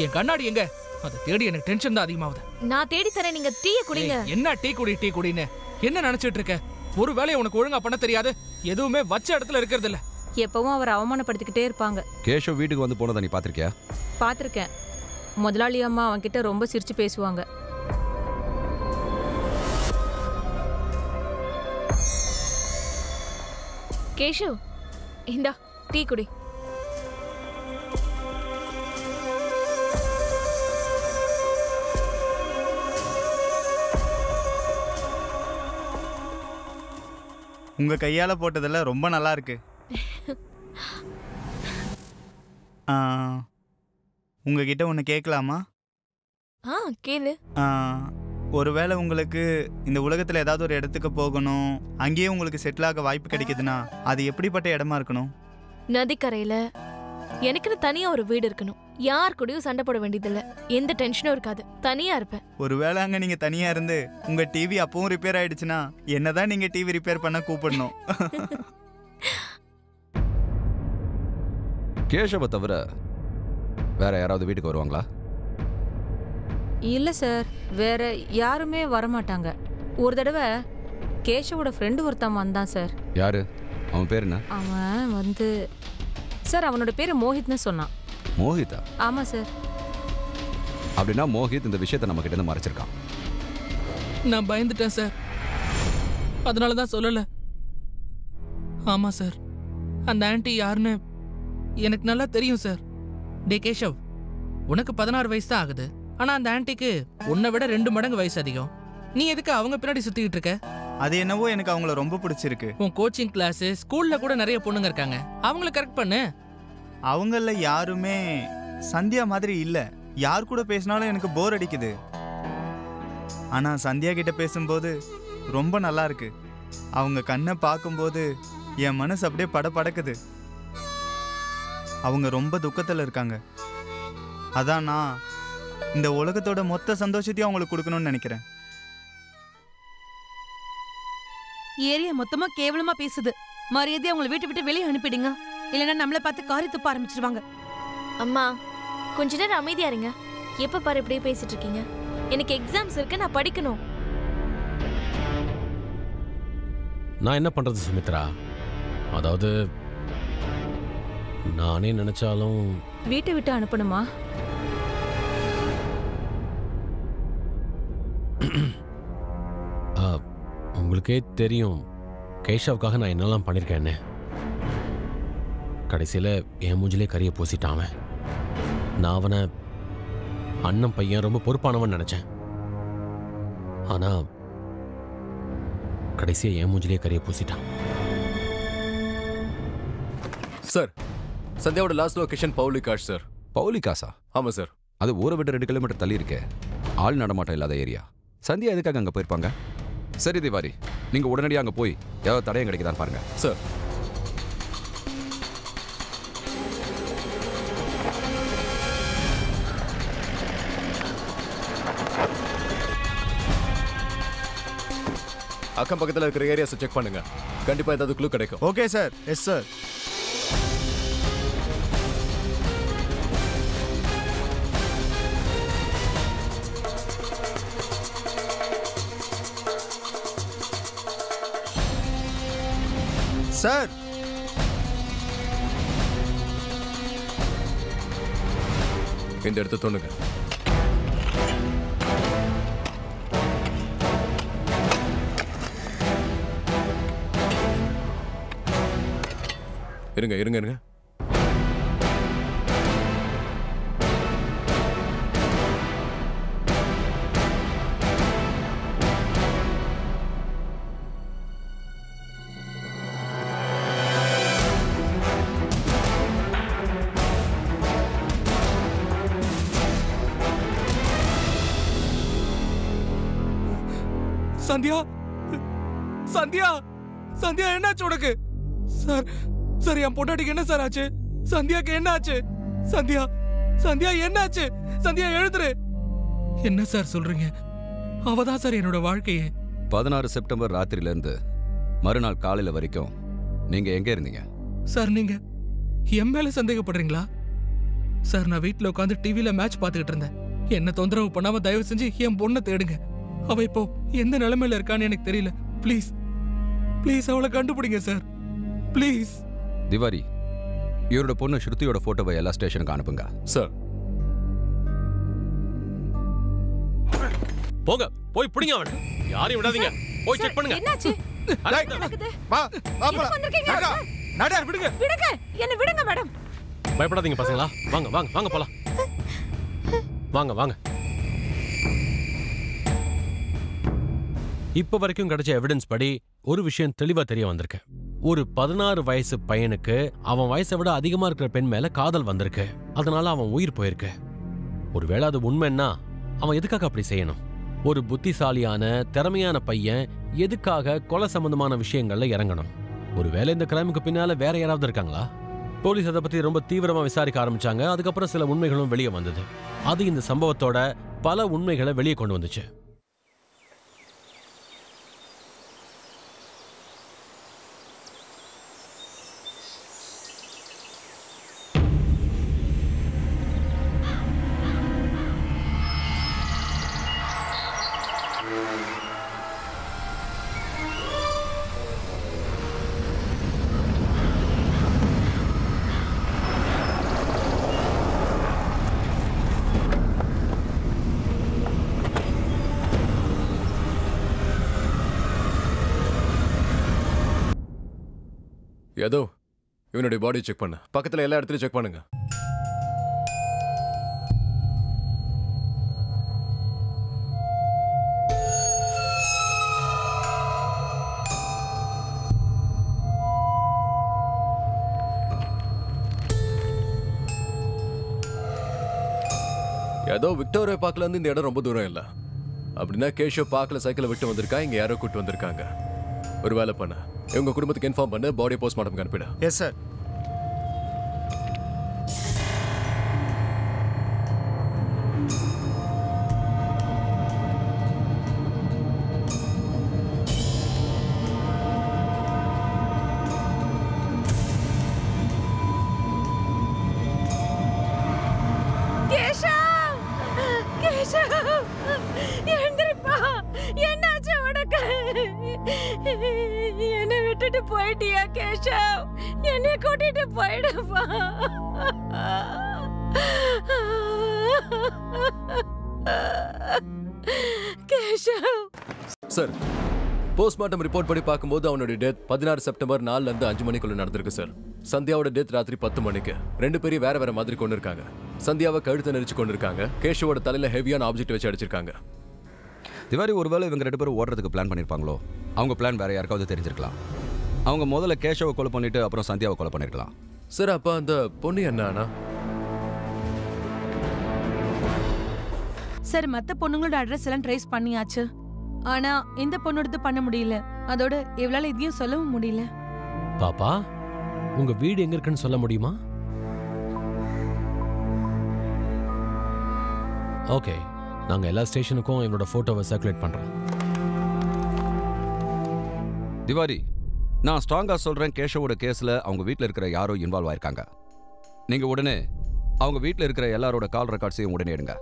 என் கண்ணாடி எங்க? அதை தேடி எனக்கு டென்ஷன் தான் அதிகமாகுது. நான் தேடி தரேன், நீங்க டீயை குடிங்க. என்ன டீ குடின்னு என்ன நினைச்சிட்டு இருக்க? ஒரு வேலையை உனக்கு ஒழுங்கா பண்ண தெரியாது. எதுவுமே வச்ச இடத்துல இருக்கிறது இல்ல. எப்பவும் அவர் அவமானப்படுத்திக்கிட்டே இருப்பாங்க. கேஷவ் வீட்டுக்கு வந்து போனதை நீ பாத்திருக்கியா? பாத்திருக்கேன். முதலாளி அம்மா அவன்கிட்ட ரொம்ப சிரிச்சு பேசுவாங்க. கேஷவ், இந்தா டீ குடி. உங்க கையால போட்டதெல்லாம் ரொம்ப நல்லா இருக்கு. உங்ககிட்ட ஒன்று கேட்கலாமா? கேளு. ஒருவேளை உங்களுக்கு இந்த உலகத்தில் ஏதாவது ஒரு இடத்துக்கு போகணும், அங்கேயே உங்களுக்கு செட்டில் ஆக வாய்ப்பு கிடைக்குதுன்னா அது எப்படிப்பட்ட இடமா இருக்கணும்? நதிக்கரையில எனக்குன்னு தனியா ஒரு வீடு இருக்கணும். யார் கூடயும் சண்டை போட வேண்டியதில்லை. எந்த டென்ஷனும் இருக்காது. தனியா இருப்பேன். ஒருவேளை அங்கே நீங்கள் தனியாக இருந்து உங்கள் டிவி அப்பவும் ரிப்பேர் ஆயிடுச்சுன்னா என்னதான் நீங்கள் டிவி ரிப்பேர் பண்ண கூப்பிடணும். கேஷவை தவிர வேற யாராவது வீட்டுக்கு வருவாங்களா? இல்ல சார், வேற யாருமே வரமாட்டாங்க. ஒரு தடவை கேஷவோட ஃப்ரெண்டு ஒருத்தன் வந்தான் சார். யாரு அவன்? பேர் என்ன? அவன் வந்து சார், அவனோட பேரு மோஹித்னு சொன்னான். மோஹிதா? ஆமா சார். அப்படின்னா மோஹித் இந்த விஷயத்தை நம்ம கிட்ட இருந்து மறைச்சிருக்கான். நான் பயந்துட்டேன் சார், அதனால தான் சொல்லல. ஆமா சார், அந்த ஆன்ட்டி யாருன்னு எனக்கு நல்லா தெரியும் சார். டே கேஷவ், உனக்கு 16 வயசு தான் ஆகுது. ஆனா அந்த ஆன்ட்டிக்கு உன்னை விட 2 மடங்கு வயசு அதிகம். நீ எதுக்கு அவங்க பின்னாடி சுத்திக்கிட்டு இருக்க? அது என்னவோ எனக்கு அவங்கள ரொம்ப பிடிச்சிருக்கு. உன் கோச்சிங் கிளாஸ், ஸ்கூல்ல கூட நிறைய பொண்ணுங்க இருக்காங்க. அவங்கள கரெக்ட் பண்ணு. அவங்கள யாருமே சந்தியா மாதிரி இல்ல. யார் கூட பேசினாலும் எனக்கு போர் அடிக்குது. ஆனா சந்தியா கிட்ட பேசும்போது ரொம்ப நல்லா இருக்கு. அவங்க கண்ணை பார்க்கும்போது என் மனசு அப்படியே படபடக்குது. அவங்க ரொம்ப துக்கத்தில் இருக்காங்க. அதான் நான் இந்த உலகத்தோட மொத்த சந்தோஷத்தையும் அவங்களுக்கு கொடுக்கணும்னு நினைக்கிறேன். ஏரியா மொத்தமா கேவலமா பேசுது. மரியாதையா அவங்களை வீட்டை விட்டு வெளியே அனுப்பிடுங்க. இல்லைன்னா நம்மளை பார்த்து காரி துப்ப ஆரம்பிச்சிருவாங்க. அம்மா கொஞ்ச நேரம் அமைதியா இருங்க. எப்ப பாரு இப்படியே பேசிட்டு இருக்கீங்க. எனக்கு எக்ஸாம்ஸ் இருக்கு, நான் படிக்கணும். நான் என்ன பண்றது சுமித்ரா? அதாவது நானே நினைச்சாலும் வீட்டை விட்டு அனுப்பணுமா? உங்களுக்கே தெரியும் கேஷவுக்காக நான் என்னெல்லாம் பண்ணியிருக்கேன்னு. கடைசியில் என் மூஞ்சிலே கறியை பூசிட்டான். நான் அவனை அண்ணன் பையன், ரொம்ப பொறுப்பானவன் நினச்சேன். ஆனால் கடைசியாக என் மூஞ்சிலே கறியை பூசிட்டான். சார், சந்தியாவோட லாஸ்ட் லொகேஷன் பவுலிகாஷ் சார். பவுலிகாசா? ஆமாம் சார். அது ஊரை விட்டு 2 கிலோமீட்டர் தள்ளி இருக்கே. ஆள் நடமாட்டம் இல்லாத ஏரியா. சந்தியா எதுக்காக அங்கே போயிருப்பாங்க? சரி திவாரி, நீங்கள் உடனடியாக அங்கே போய் ஏதாவது தடயம் கிடைக்குதான்னு பாருங்க. சார். அக்கம் பக்கத்தில் இருக்கிற ஏரியாஸை செக் பண்ணுங்க. கண்டிப்பாக ஏதாவது க்ளூ கிடைக்கும். Okay sir. Yes sir. Sir, இந்த இடத்த தோணுங்க. இருங்க இருங்க இருங்க. சந்தியா, சந்தியா, சந்தியா என்னாச்சு உனக்கு? சார், சார் என் பொண்டாட்டிக்கு என்ன சார் ஆச்சு? சந்தியாக்கு என்ன ஆச்சு? சந்தியா, சந்தியா என்னாச்சு? சந்தியா எழுதுரு. என்ன சார் சொல்றீங்க? அவதான் சார் என்னோட வாழ்க்கையே. 16 செப்டம்பர் ராத்திரியிலேருந்து மறுநாள் காலையில் வரைக்கும் நீங்க எங்க இருந்தீங்க? சார் நீங்க என் மேல சந்தேகப்படுறீங்களா? சார் நான் வீட்டில் உட்காந்து டிவியில மேட்ச் பார்த்துக்கிட்டு இருந்தேன். என்ன தொந்தரவு பண்ணாம தயவு செஞ்சு என் பொண்ணை தேடுங்க. அவ இப்போ எந்த நிலைமையில இருக்கான்னு எனக்கு தெரியல. ப்ளீஸ் ப்ளீஸ் அவளை கண்டுபிடிங்க சார், ப்ளீஸ். திவாரி, இவரோட பொண்ணு ஸ்ருதியோட போட்டோவை எல்லா ஸ்டேஷனுக்கு அனுப்புங்க. சார். போங்க, போய் பிடிங்க அவனை. யாரையும் விடாதீங்க. போய் செக் பண்ணுங்க. என்னாச்சு? வா வா போலாம். நட விடுங்க. விடுங்க, என்ன விடுங்க மேடம். பயப்படாதீங்க பசங்களா. வாங்க வாங்க வாங்க போலாம். வாங்க வாங்க. இப்ப வரைக்கும் கிடைச்ச எவிடன்ஸ் படி ஒரு விஷயம் தெளிவா தெரிய வந்திருக்கு. ஒரு 16 வயசு பையனுக்கு அவன் வயசை விட அதிகமா இருக்கிற பெண் மேல காதல் வந்திருக்கு. அதனால அவன் உயிர் போயிருக்கு. ஒருவேளை அது உண்மைன்னா அவன் எதுக்காக அப்படி செய்யணும்? ஒரு புத்திசாலியான திறமையான பையன் எதுக்காக கொலை சம்பந்தமான விஷயங்கள்ல இறங்கணும்? ஒருவேளை இந்த கிரைமுக்கு பின்னால வேற யாராவது இருக்காங்களா? போலீஸ் அதை பத்தி ரொம்ப தீவிரமா விசாரிக்க ஆரம்பிச்சாங்க. அதுக்கப்புறம் சில உண்மைகளும் வெளியே வந்தது. அது இந்த சம்பவத்தோட பல உண்மைகளை வெளியே கொண்டு வந்துச்சு. ஏதோ இவனுடைய பாடி செக் பண்ண. பக்கத்துல எல்லா இடத்துலயும் செக் பண்ணுங்க. ஏதோ விக்டோரியா பார்க்ல இருந்து இந்த இடம் ரொம்ப தூரம் இல்ல. அப்படின்னா கேஷவ் பார்க்ல சைக்கிளை விட்டு வந்திருக்கா, இங்க யாரோ கூட்டு வந்திருக்காங்க. ஒரு வேலை பண்ண, இவங்க குடும்பத்துக்கு இன்ஃபார்ம் பண்ணு, பாடி போஸ்ட்மார்ட்டம் அனுப்பிடு. Yes sir. என்னை விட்டுட்டு போயிட்டியா கேஷவ்? என்னை கூட்டிட்டு போயிடுப்பா. கேஷவ் சார், போஸ்ட்மார்ட்டம் ரிப்போர்ட் படி பார்க்கும்போது அவனுடைய டெத் 16 செப்டம்பர் 4ல இருந்து 5 மணிக்குள்ள நடந்திருக்கு சார். சந்தியாவோட டெத் ராத்திரி 10 மணிக்கு. ரெண்டு பேரும் வேற வேற மாதிரி கொண்டு இருக்காங்க. சந்தியாவை கழுத்தை நெரிச்சு கொண்டு இருக்காங்க. கேஷவோட தலையில ஹெவியான ஆப்ஜெக்ட் வச்சு அடிச்சிருக்காங்க. திவாரி, ஒருவேளை இவங்க 2 பேரும் ஓடுறதுக்கு பிளான் பண்ணியிருப்பாங்களோ? அவங்க பிளான் வேற யாருக்காவது தெரிஞ்சிருக்கலாம். அவங்க முதல்ல கேஷவை கொலை பண்ணிட்டு அப்புறம் சந்தியாவை கொலை பண்ணிருக்கலாம். சார், அப்ப அந்த பொண்ணு என்ன? சார், மத்த பொண்ணுங்களோட அட்ரஸ் எல்லாம் ட்ரேஸ் பண்ணியாச்சு. ஆனா இந்த பொண்ணோடது பண்ண முடியல. அதோட இவளால இதையும் சொல்லவும் முடியல. பாப்பா, உங்க வீடு எங்க இருக்குன்னு சொல்ல முடியுமா? ஓகே, நாங்க எல்லா ஸ்டேஷனுக்கும் எங்களோட போட்டோவை சர்க்குலேட் பண்றோம். திவாரி, நான் ஸ்ட்ராங்கா சொல்றேன், கேஷவோட கேஸ்ல அவங்க வீட்டில் இருக்கிற யாரோ இன்வால்வ் ஆயிருக்காங்க. நீங்க உடனே அவங்க வீட்டில் இருக்கிற எல்லாரோட கால் ரெக்கார்ட்ஸையும் உடனே எடுங்க.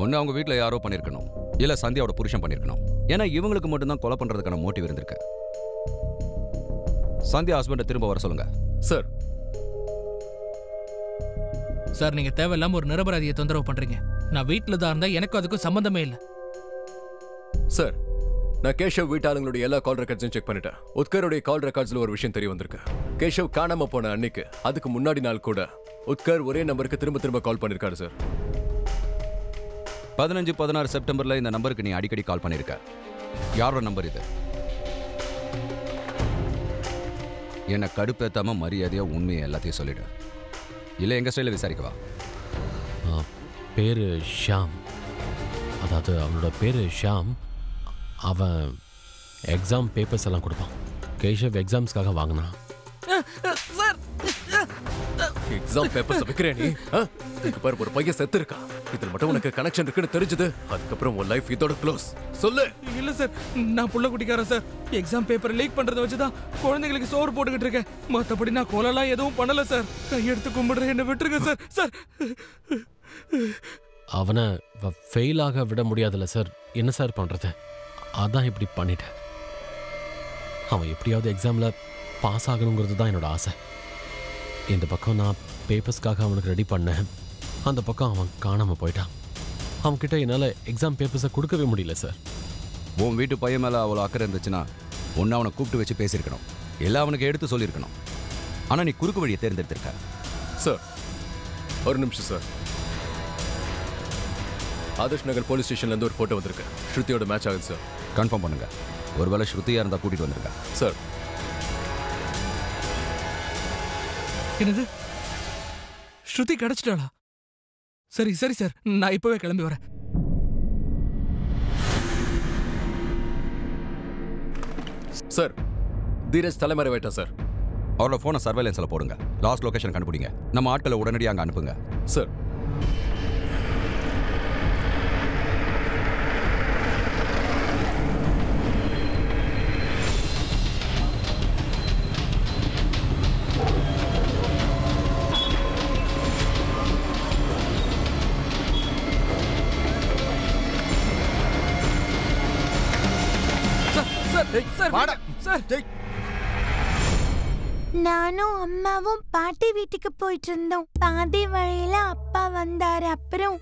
ஒன்று அவங்க வீட்டில் யாரோ பண்ணியிருக்கணும், இல்லை சந்தியாவோட புருஷன் பண்ணியிருக்கணும். ஏன்னா இவங்களுக்கு மட்டும்தான் கொலை பண்றதுக்கான மோட்டிவ் இருந்திருக்கு. சந்தியா ஹஸ்பண்டை திரும்ப வர சொல்லுங்க. சார். சார், நீங்க தேவையில்லாம ஒரு நிரபராதியை தொந்தரவு பண்றீங்க. நான் வீட்டில் தான் இருந்தா எனக்கும் அதுக்கும் சம்பந்தமே இல்லை. சார், நான் கேஷவ் வீட்டாளங்களுடைய எல்லா கால் ரெக்கார்ட்ஸையும் செக் பண்ணிட்டேன். உத்கருடைய கால் ரெக்கார்ட்ஸ்ல ஒரு விஷயம் தெரிய வந்திருக்கு. கேஷவ் காணாம போன அன்னைக்கு, அதுக்கு முன்னாடி நாள் கூட உத்கர் ஒரே நம்பருக்கு திரும்ப திரும்ப கால் பண்ணிருக்காரு சார். 15-16 செப்டம்பர்ல இந்த நம்பருக்கு நீ அடிக்கடி கால் பண்ணிருக்க. யாரோட நம்பர் இது? என்ன கடுப்பேத்தாம மரியாதையா உண்மையை எல்லாத்தையும் சொல்லிடு. இல்ல எங்க ஸ்டைல விசாரிக்கவா? பேரு ஷாம். அதாவது அவனோட பேரு ஷாம். அவன் எக்ஸாம் பேப்பர்ஸ் எல்லாம் கொடுப்பான். கேஷவ் எக்ஸாம்ஸ்க்காக வாங்கினான். எக்ஸாம் பேப்பர்ஸ் விக்கிறேன் நீ? இதுக்கு பாரு, ஒரு பையன் செத்து இருக்கா. இதில் மட்டும் உனக்கு கனெக்ஷன் இருக்குன்னு தெரிஞ்சது, அதுக்கப்புறம் உன் லைஃப் இதோட க்ளோஸ். சொல்லு. இல்ல சார், நான் புள்ள குட்டிக்காரன் சார். எக்ஸாம் பேப்பர் லீக் பண்றத வச்சுதான் குழந்தைங்களுக்கு சோறு போட்டுக்கிட்டு இருக்கேன். மத்தபடி நான் கொலைலாம் எதுவும் பண்ணல சார். கையெடுத்து கும்பிடுறேன், என்ன விட்டுருங்க சார். சார், அவனை ஃபெயில் ஆக விட முடியாதுல்ல சார். என்ன சார் பண்றது? அதான் இப்படி பண்ணிட்டேன். அவன் எப்படியாவது எக்ஸாம்ல பாஸ் ஆகணுங்கிறது தான் என்னோட ஆசை. இந்த பக்கம் நான் பேப்பர்ஸ்க்காக அவனுக்கு ரெடி பண்ணேன், அந்த பக்கம் அவன் காணாமல் போயிட்டான். அவன்கிட்ட என்னால் எக்ஸாம் பேப்பர்ஸை கொடுக்கவே முடியல சார். உன் வீட்டு பையன் மேலே அவ்வளோ அக்கறை இருந்துச்சுன்னா ஒன்று அவனை கூப்பிட்டு வச்சு பேசியிருக்கணும், எல்லாம் அவனுக்கு எடுத்து சொல்லியிருக்கணும். ஆனால் நீ குறுக்கு வழியை தேர்ந்தெடுத்திருக்க. சார், ஒரு நிமிஷம் சார். ஆதர்ஷ் நகர் போலீஸ் ஸ்டேஷன்லேருந்து ஒரு ஃபோட்டோ வந்திருக்கு. ஸ்ருதியோட மேட்ச் ஆகுது சார். கன்ஃபார்ம் பண்ணுங்க. ஒருவேளை ஸ்ருதியாக இருந்தால் கூட்டிகிட்டு வந்திருக்கா சார். என்னது, ஸ்ருதி கிடைச்சிட்டாளா? சரி சரி சார், நான் இப்பவே கிளம்பி வரேன். சார், தீரஜ் தலைமறைவாயிட்டான் சார். அவரோட ஃபோனை சர்வேலன்ஸில் போடுங்க. லாஸ்ட் லொகேஷன் கண்டுபிடிங்க. நம்ம ஆட்களை உடனடியாக அங்கே அனுப்புங்க. சார். நானும் அம்மாவும் பாட்டி வீட்டுக்கு போயிட்டு இருந்தோம். பாதி வழியில அப்பா வந்தாரு. அப்புறம்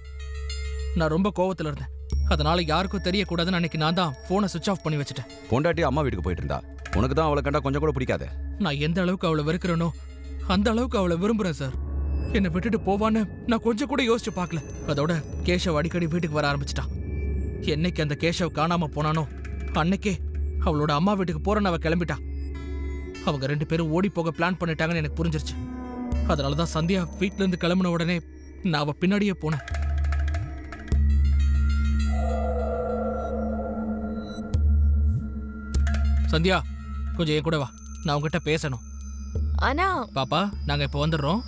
நான் ரொம்ப கோவத்துல இருந்தேன். அதனால யாருக்கும் தெரியக்கூடாதுன்னு அன்னைக்கு நான் தான் போனை சுவிட்ச் ஆஃப் பண்ணி வச்சுட்டேன். பொண்டாட்டி அம்மா வீட்டுக்கு போயிட்டு இருந்தா. உனக்கு தான் அவளை கண்டா கொஞ்சம் கூட பிடிக்காது. நான் எந்த அளவுக்கு அவளை வெறுக்கிறேனோ அந்த அளவுக்கு அவளை விரும்புறேன் சார். என்னை விட்டுட்டு போவான்னு நான் கொஞ்சம் கூட யோசிச்சு பார்க்கல. அதோட கேஷவ் அடிக்கடி வீட்டுக்கு வர ஆரம்பிச்சிட்டான். என்னைக்கு அந்த கேஷவ் காணாம போனானோ அன்னைக்கே அவளோட அம்மா வீட்டுக்கு போறேன்னு அவ கிளம்பிட்டா. அவங்க 2 பேரும் ஓடி போக பிளான் பண்ணிட்டாங்கன்னு எனக்கு புரிஞ்சிருச்சு. அதனாலதான் சந்தியா வீட்டுல இருந்து கிளம்பின உடனே நான் அவ பின்னாடியே போனேன். சந்தியா கொஞ்சம் என் கூட வா, நான் உங்ககிட்ட பேசணும். ஆனா பாப்பா நாங்க இப்போ வந்துடுறோம்,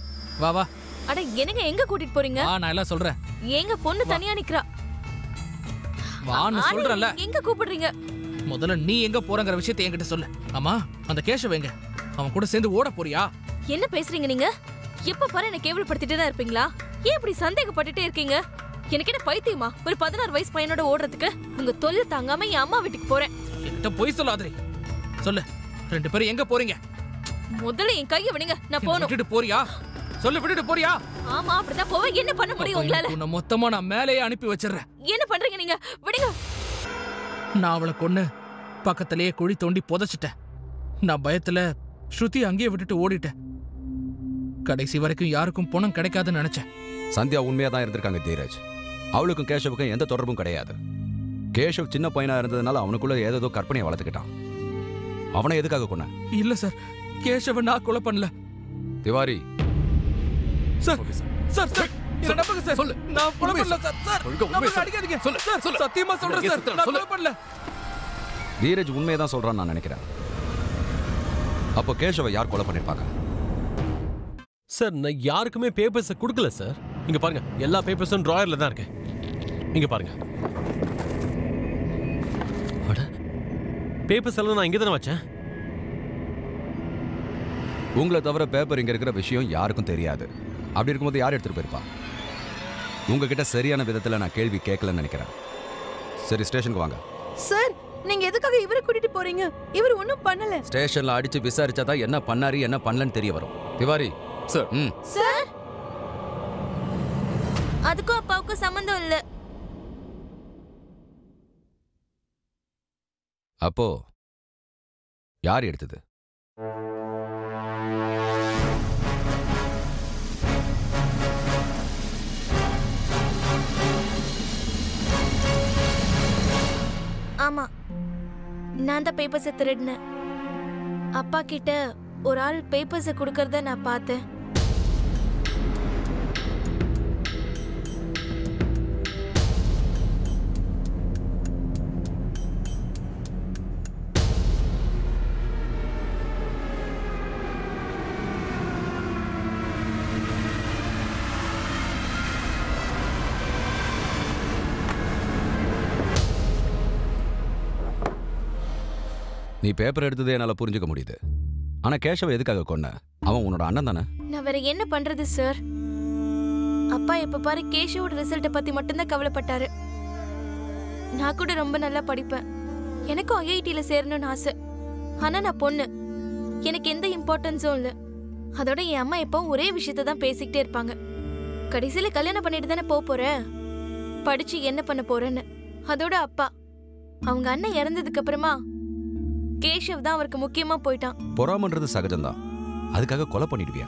வா வா. அட என்னங்க எங்க கூட்டிட்டு போறீங்க? நான் எல்லாம் சொல்றேன். எங்க பொண்ணு தனியா நிக்கிறா. வான்னு ஆனா, சொல்றல. எங்க கூப்பிடுறீங்க? முதல்ல நீ எங்க போறங்கிற விஷயத்தை என்கிட்ட சொல்லு. ஆமா அந்த கேஷவ் எங்க? அவன் கூட சேர்ந்து ஓட போறியா? என்ன பேசுறீங்க நீங்க? எப்ப பாரு என்ன கேவலப்படுத்திட்டே தான் இருப்பீங்களா? ஏன் இப்படி சந்தேகப்பட்டுட்டே இருக்கீங்க? எனக்கு என்ன பைத்தியமா? ஒரு 16 வயசு பையனோட ஓடுறதுக்கு? உங்க தொல்லை தாங்காம என் அம்மா வீட்டுக்கு போறேன். என்கிட்ட பொய் சொல்லாதே. சொல்லு, 2 பேரும் எங்க போறீங்க? முதல்ல என் கையை விடுங்க, நான் போணும். விட்டுட்டு போறியா? சொல்லு, விட்டுட்டு போறியா? ஆமா அப்படிதான் போவேன். என்ன பண்ண முடியும் உங்களால? உன்னை மொத்தமா நான் மேலேயே அனுப்பி வச்சிடுறேன். என்ன பண்றீங்க நீங்க? விடுங்க. நான் அவளை கொன்னு பக்கத்திலேயே குழி தோண்டி புதைச்சிட்டேன். நான் பயத்துல ஸ்ருதி அங்கேயே விட்டுட்டு ஓடிட்டேன். கடைசி வரைக்கும் யாருக்கும் பணம் கிடைக்காதுன்னு நினைச்சேன். சந்தியா உண்மையா தான் இருந்திருக்காங்க தீரஜ். அவளுக்கும் கேஷவுக்கும் எந்த தொடர்பும் கிடையாது. கேஷவ் சின்ன பையனா இருந்ததுனால அவனுக்குள்ள ஏதோ கற்பனையை வளர்த்துக்கிட்டான். அவனை எதுக்காக கொன்ன? இல்ல சார், கேஷவ நான் கொலை பண்ணல. திவாரி சார் சார் சார் என்ன நம்புங்க சார். சொல்லு. நான் கொலை பண்ணல சார். சார் உண்மையை நம்புங்க, சொல்லு. அடிக்காதீங்க. சொல்லு, சார் சொல்லு. சத்தியமா சொல்றேன் சார், நான் கொலை பண்ணல. தீரஜ் உண்மையை தான் சொல்றான்னு நான் நினைக்கிறேன். அப்போ கேஷவை யார் கொலை பண்ணிருப்பாங்க? சார் நான் யாருக்குமே பேப்பர்ஸை கொடுக்கல சார். இங்க பாருங்க, எல்லா பேப்பர்ஸும் டிராயர்ல தான் இருக்கு. இங்க பாருங்க. அட பேப்பர்ஸ் எல்லாம் நான் இங்க தானே வச்சேன். உங்களை தவிர பேப்பர் இங்க இருக்கிற விஷயம் யாருக்கும் தெரியாது. அப்படி இருக்கும்போது யார் எடுத்துட்டு போயிருப்பா? உங்ககிட்ட சரியான விதத்துல நான் கேள்வி கேட்கலன்னு நினைக்கிறேன். சரி, ஸ்டேஷனுக்கு வாங்க. சார் நீங்க எதுக்காக இவரை கூட்டிட்டு போறீங்க? இவர் ஒண்ணும் பண்ணல. ஸ்டேஷன்ல அடிச்சு விசாரிச்சாதான் என்ன பண்ணாரு என்ன பண்ணலன்னு தெரிய வரும். திவாரி சார். சார் அதுக்கும் அப்பாவுக்கும் சம்பந்தம் இல்ல. அப்போ யார் எடுத்தது? ஆமா, நான் தான் பேப்பர்ஸை திருடினேன். அப்பா கிட்ட ஒரு ஆள் பேப்பர்ஸை கொடுக்கறத நான் பார்த்தேன். நீ பேப்பர் எடுத்ததே என்னால புரிஞ்சுக்க முடியுது. ஆனா கேஷவ எதுக்காக கொன்ன? அவன் உன்னோட அண்ணன் தானே? நான் வேற என்ன பண்றது சார்? அப்பா எப்ப பாரு கேஷவோட ரிசல்ட்டை பத்தி மட்டும்தான் கவலைப்பட்டாரு. நான் கூட ரொம்ப நல்லா படிப்பேன். எனக்கும் ஐஐடியில சேரணும்னு ஆசை. ஆனா நான் பொண்ணு, எனக்கு எந்த இம்பார்ட்டன்ஸும் இல்லை. அதோட என் அம்மா எப்பவும் ஒரே விஷயத்த தான் பேசிக்கிட்டே இருப்பாங்க. கடைசியில கல்யாணம் பண்ணிட்டு தானே போற, படிச்சு என்ன பண்ண போறேன்னு. அதோட அப்பா அவங்க அண்ணன் இறந்ததுக்கு அப்புறமா கேஷவ் தான் அவருக்கு முக்கியமா போயிட்டான். பொறாமன்றது சகஜம்தான். அதுக்காக கொலை பண்ணிடுவியா?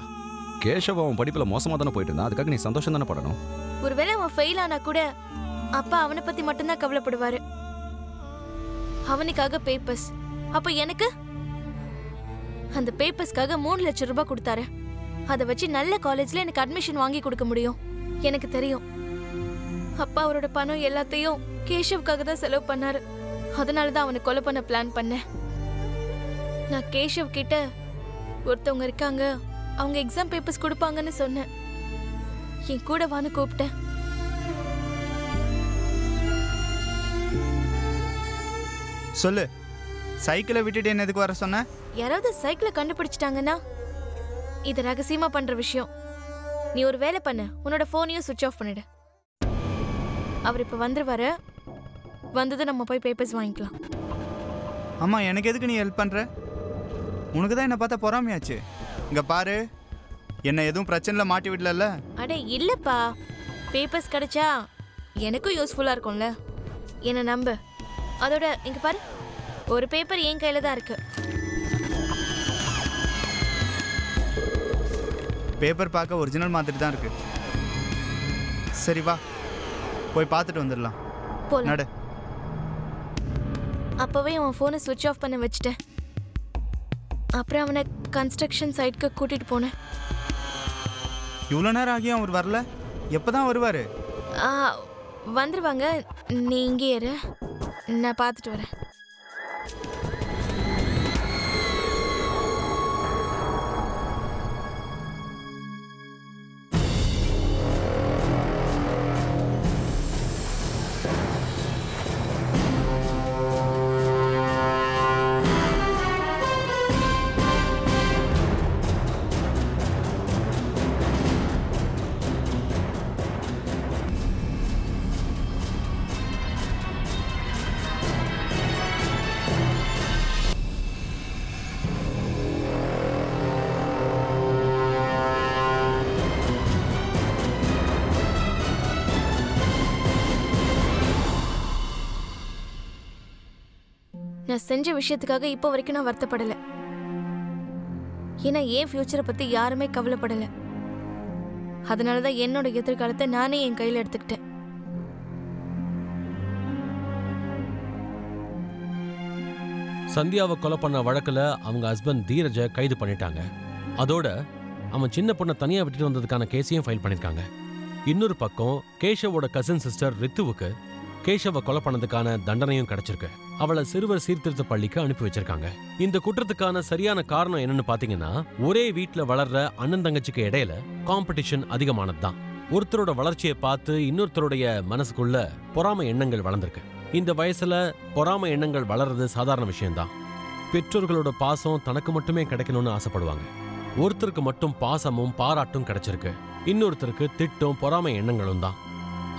கேஷவ் அவன் படிப்புல மோசமா தானே போயிட்டு இருந்தான். அதுக்காக நீ சந்தோஷம் தானே படணும். ஒருவேளை அவன் ஃபெயில் ஆனா கூட அப்பா அவனை பத்தி மட்டும்தான் கவலைப்படுவாரு. அவனுக்காக பேப்பர்ஸ். அப்ப எனக்கு அந்த பேப்பர்ஸ்க்காக 3 லட்சம் ரூபாய் கொடுத்தாரு. அதை வச்சு நல்ல காலேஜ்ல எனக்கு அட்மிஷன் வாங்கி கொடுக்க முடியும். எனக்கு தெரியும் அப்பா அவரோட பணம் எல்லாத்தையும் கேஷவ்காக தான் செலவு பண்ணாரு. அதனாலதான் அவனை கொலை பண்ண பிளான் பண்ணேன். நான் கேஷவ் கிட்ட ஒருத்தவங்க இருக்காங்க, அவங்க எக்ஸாம் பேப்பர்ஸ் கொடுப்பாங்கன்னு சொன்னேன். என் கூட வான்னு கூப்பிட்டேன். சொல்லு, சைக்கிளை விட்டுட்டு என்ன எதுக்கு வர சொன்ன? யாராவது சைக்கிளை கண்டுபிடிச்சிட்டாங்கன்னா இது ரகசியமா பண்ற விஷயம். நீ ஒரு வேலை பண்ணு, உன்னோட போனையும் சுவிட்ச் ஆஃப் பண்ணிடு. அவர் இப்ப வந்துருவாரு. வந்தது நம்ம போய் பேப்பர்ஸ் வாங்கிக்கலாம். அம்மா, எனக்கு எதுக்கு நீ ஹெல்ப் பண்ற? உனக்கு தான் என்ன பார்த்தா பொறாமையாச்சு. இங்க பாரு, என்ன எதுவும் பிரச்சனைல மாட்டி விடல. அட இல்லப்பா, பேப்பர்ஸ் கிடைச்சா எனக்கும் யூஸ்ஃபுல்லா இருக்கும்ல. என்ன நம்பு. அதோட இங்க பாரு, ஒரு பேப்பர் என் கையில தான் இருக்கு. பேப்பர் பார்க்க ஒரிஜினல் மாதிரி தான் இருக்கு. சரி வா, போய் பார்த்துட்டு வந்துடலாம். போலாம். நட. அப்பவே அவன் போனை சுவிட்ச் ஆஃப் பண்ண வச்சுட்டேன். அப்புறம் அவனை கன்ஸ்ட்ரக்ஷன் சைட்க்கு கூட்டிட்டு போனேன். இவ்வளோ நேரம் ஆகியும் அவர் வரல. எப்போதான் வருவாரு? வந்துருவாங்க. நீ இங்கே இரு, நான் பார்த்துட்டு வரேன். நான் செஞ்ச விஷயத்துக்காக இப்போ வரைக்கும் நான் வருத்தப்படல. ஏன்னா என் ஃபியூச்சரை பத்தி யாருமே கவலைப்படல. அதனாலதான் என்னோட எதிர்காலத்தை நானே என் கையில எடுத்துக்கிட்டேன். சந்தியாவை கொலை பண்ண வழக்குல அவங்க ஹஸ்பண்ட் தீரஜை கைது பண்ணிட்டாங்க. அதோட அவன் சின்ன பொண்ணை தனியா விட்டுட்டு வந்ததுக்கான கேஸையும் ஃபைல் பண்ணிருக்காங்க. இன்னொரு பக்கம் கேஷவோட கசின் சிஸ்டர் ரித்துவுக்கு கேஷவை கொலை பண்ணதுக்கான தண்டனையும் கிடைச்சிருக்கு. அவளை சிறுவர் சீர்திருத்த பள்ளிக்கு அனுப்பி வச்சிருக்காங்க. இந்த குற்றத்துக்கான சரியான காரணம் என்னன்னு பாத்தீங்கன்னா, ஒரே வீட்டுல வளர்ற அண்ணன் தங்கச்சிக்கு இடையில காம்படிஷன் அதிகமானதுதான். ஒருத்தரோட வளர்ச்சியை பார்த்து இன்னொருத்தருடைய மனசுக்குள்ள பொறாமை எண்ணங்கள் வளர்ந்திருக்கு. இந்த வயசுல பொறாமை எண்ணங்கள் வளர்றது சாதாரண விஷயம்தான். பெற்றோர்களோட பாசம் தனக்கு மட்டுமே கிடைக்கணும்னு ஆசைப்படுவாங்க. ஒருத்தருக்கு மட்டும் பாசமும் பாராட்டும் கிடைச்சிருக்கு, இன்னொருத்தருக்கு திட்டும் பொறாமை எண்ணங்களும் தான்.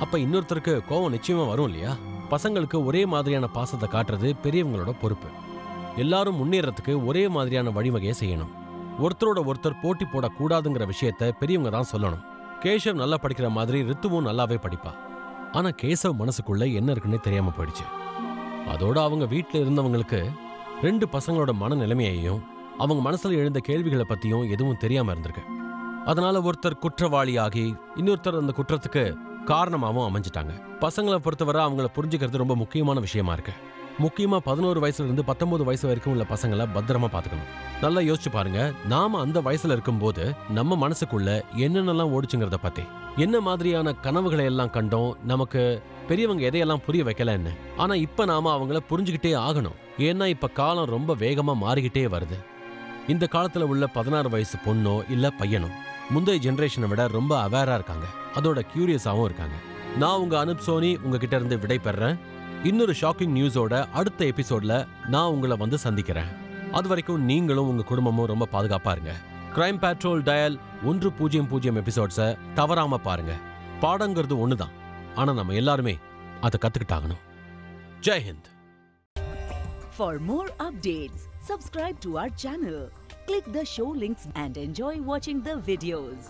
அப்ப இன்னொருத்தருக்கு கோவம் நிச்சயமா வரும் இல்லையா? பசங்களுக்கு ஒரே மாதிரியான பாசத்தை காட்டுறது பெரியவங்களோட பொறுப்பு. எல்லாரும் முன்னேறதுக்கு ஒரே மாதிரியான வழிவகையை செய்யணும். ஒருத்தரோட ஒருத்தர் போட்டி போடக்கூடாதுங்கிற விஷயத்த பெரியவங்க தான் சொல்லணும். கேஷவ் நல்லா படிக்கிற மாதிரி ரித்துவும் நல்லாவே படிப்பா. ஆனா கேசவ் மனசுக்குள்ள என்ன இருக்குன்னே தெரியாம போயிடுச்சு. அதோட அவங்க வீட்டுல இருந்தவங்களுக்கு 2 பசங்களோட மனநிலைமையையும் அவங்க மனசுல எழுந்த கேள்விகளை பத்தியும் எதுவும் தெரியாம இருந்திருக்கு. அதனால ஒருத்தர் குற்றவாளியாகி இன்னொருத்தர் அந்த குற்றத்துக்கு காரணமாகவும் அமைஞ்சிட்டாங்க. பசங்களை பொறுத்தவரை அவங்கள புரிஞ்சுக்கிறது ரொம்ப முக்கியமான விஷயமா இருக்கு. முக்கியமா 11 வயசுல இருந்து 19 வயசு வரைக்கும் உள்ள பசங்களை பத்திரமா பாத்துக்கணும். நல்லா யோசிச்சு பாருங்க, நாம அந்த வயசுல இருக்கும்போது நம்ம மனசுக்குள்ள என்னென்னலாம் ஓடிச்சுங்கிறத பத்தி, என்ன மாதிரியான கனவுகளை எல்லாம் கண்டோம், நமக்கு பெரியவங்க எதையெல்லாம் புரிய வைக்கலன்னு. ஆனா இப்ப நாம அவங்கள புரிஞ்சுக்கிட்டே ஆகணும். ஏன்னா இப்ப காலம் ரொம்ப வேகமா மாறிக்கிட்டே வருது. இந்த காலத்துல உள்ள 16 வயசு பொண்ணோ இல்ல பையனோ முந்தைய ஜெனரேஷனை விட ரொம்ப அவேரா இருக்காங்க. அதோட கியூரியஸாவும் இருக்காங்க. நான் உங்க அனுப் சோனி உங்ககிட்ட இருந்து விடை பெறேன். இன்னொரு ஷாக்கிங் நியூஸோட அடுத்த எபிசோட்ல நான் உங்களை வந்து சந்திக்கிறேன். அது வரைக்கும் நீங்களும் உங்க குடும்பமும் ரொம்ப பாதுகாப்பா இருங்க. கிரைம் பேட்ரோல் டயல் 100 எபிசோட்ஸை தவறாம பாருங்க. பாடங்கிறது ஒண்ணுதான், ஆனா நம்ம எல்லாருமே அதை கத்துக்கிட்டாகணும். Jai Hind. For more updates, subscribe to our channel, click the show links and enjoy watching the videos.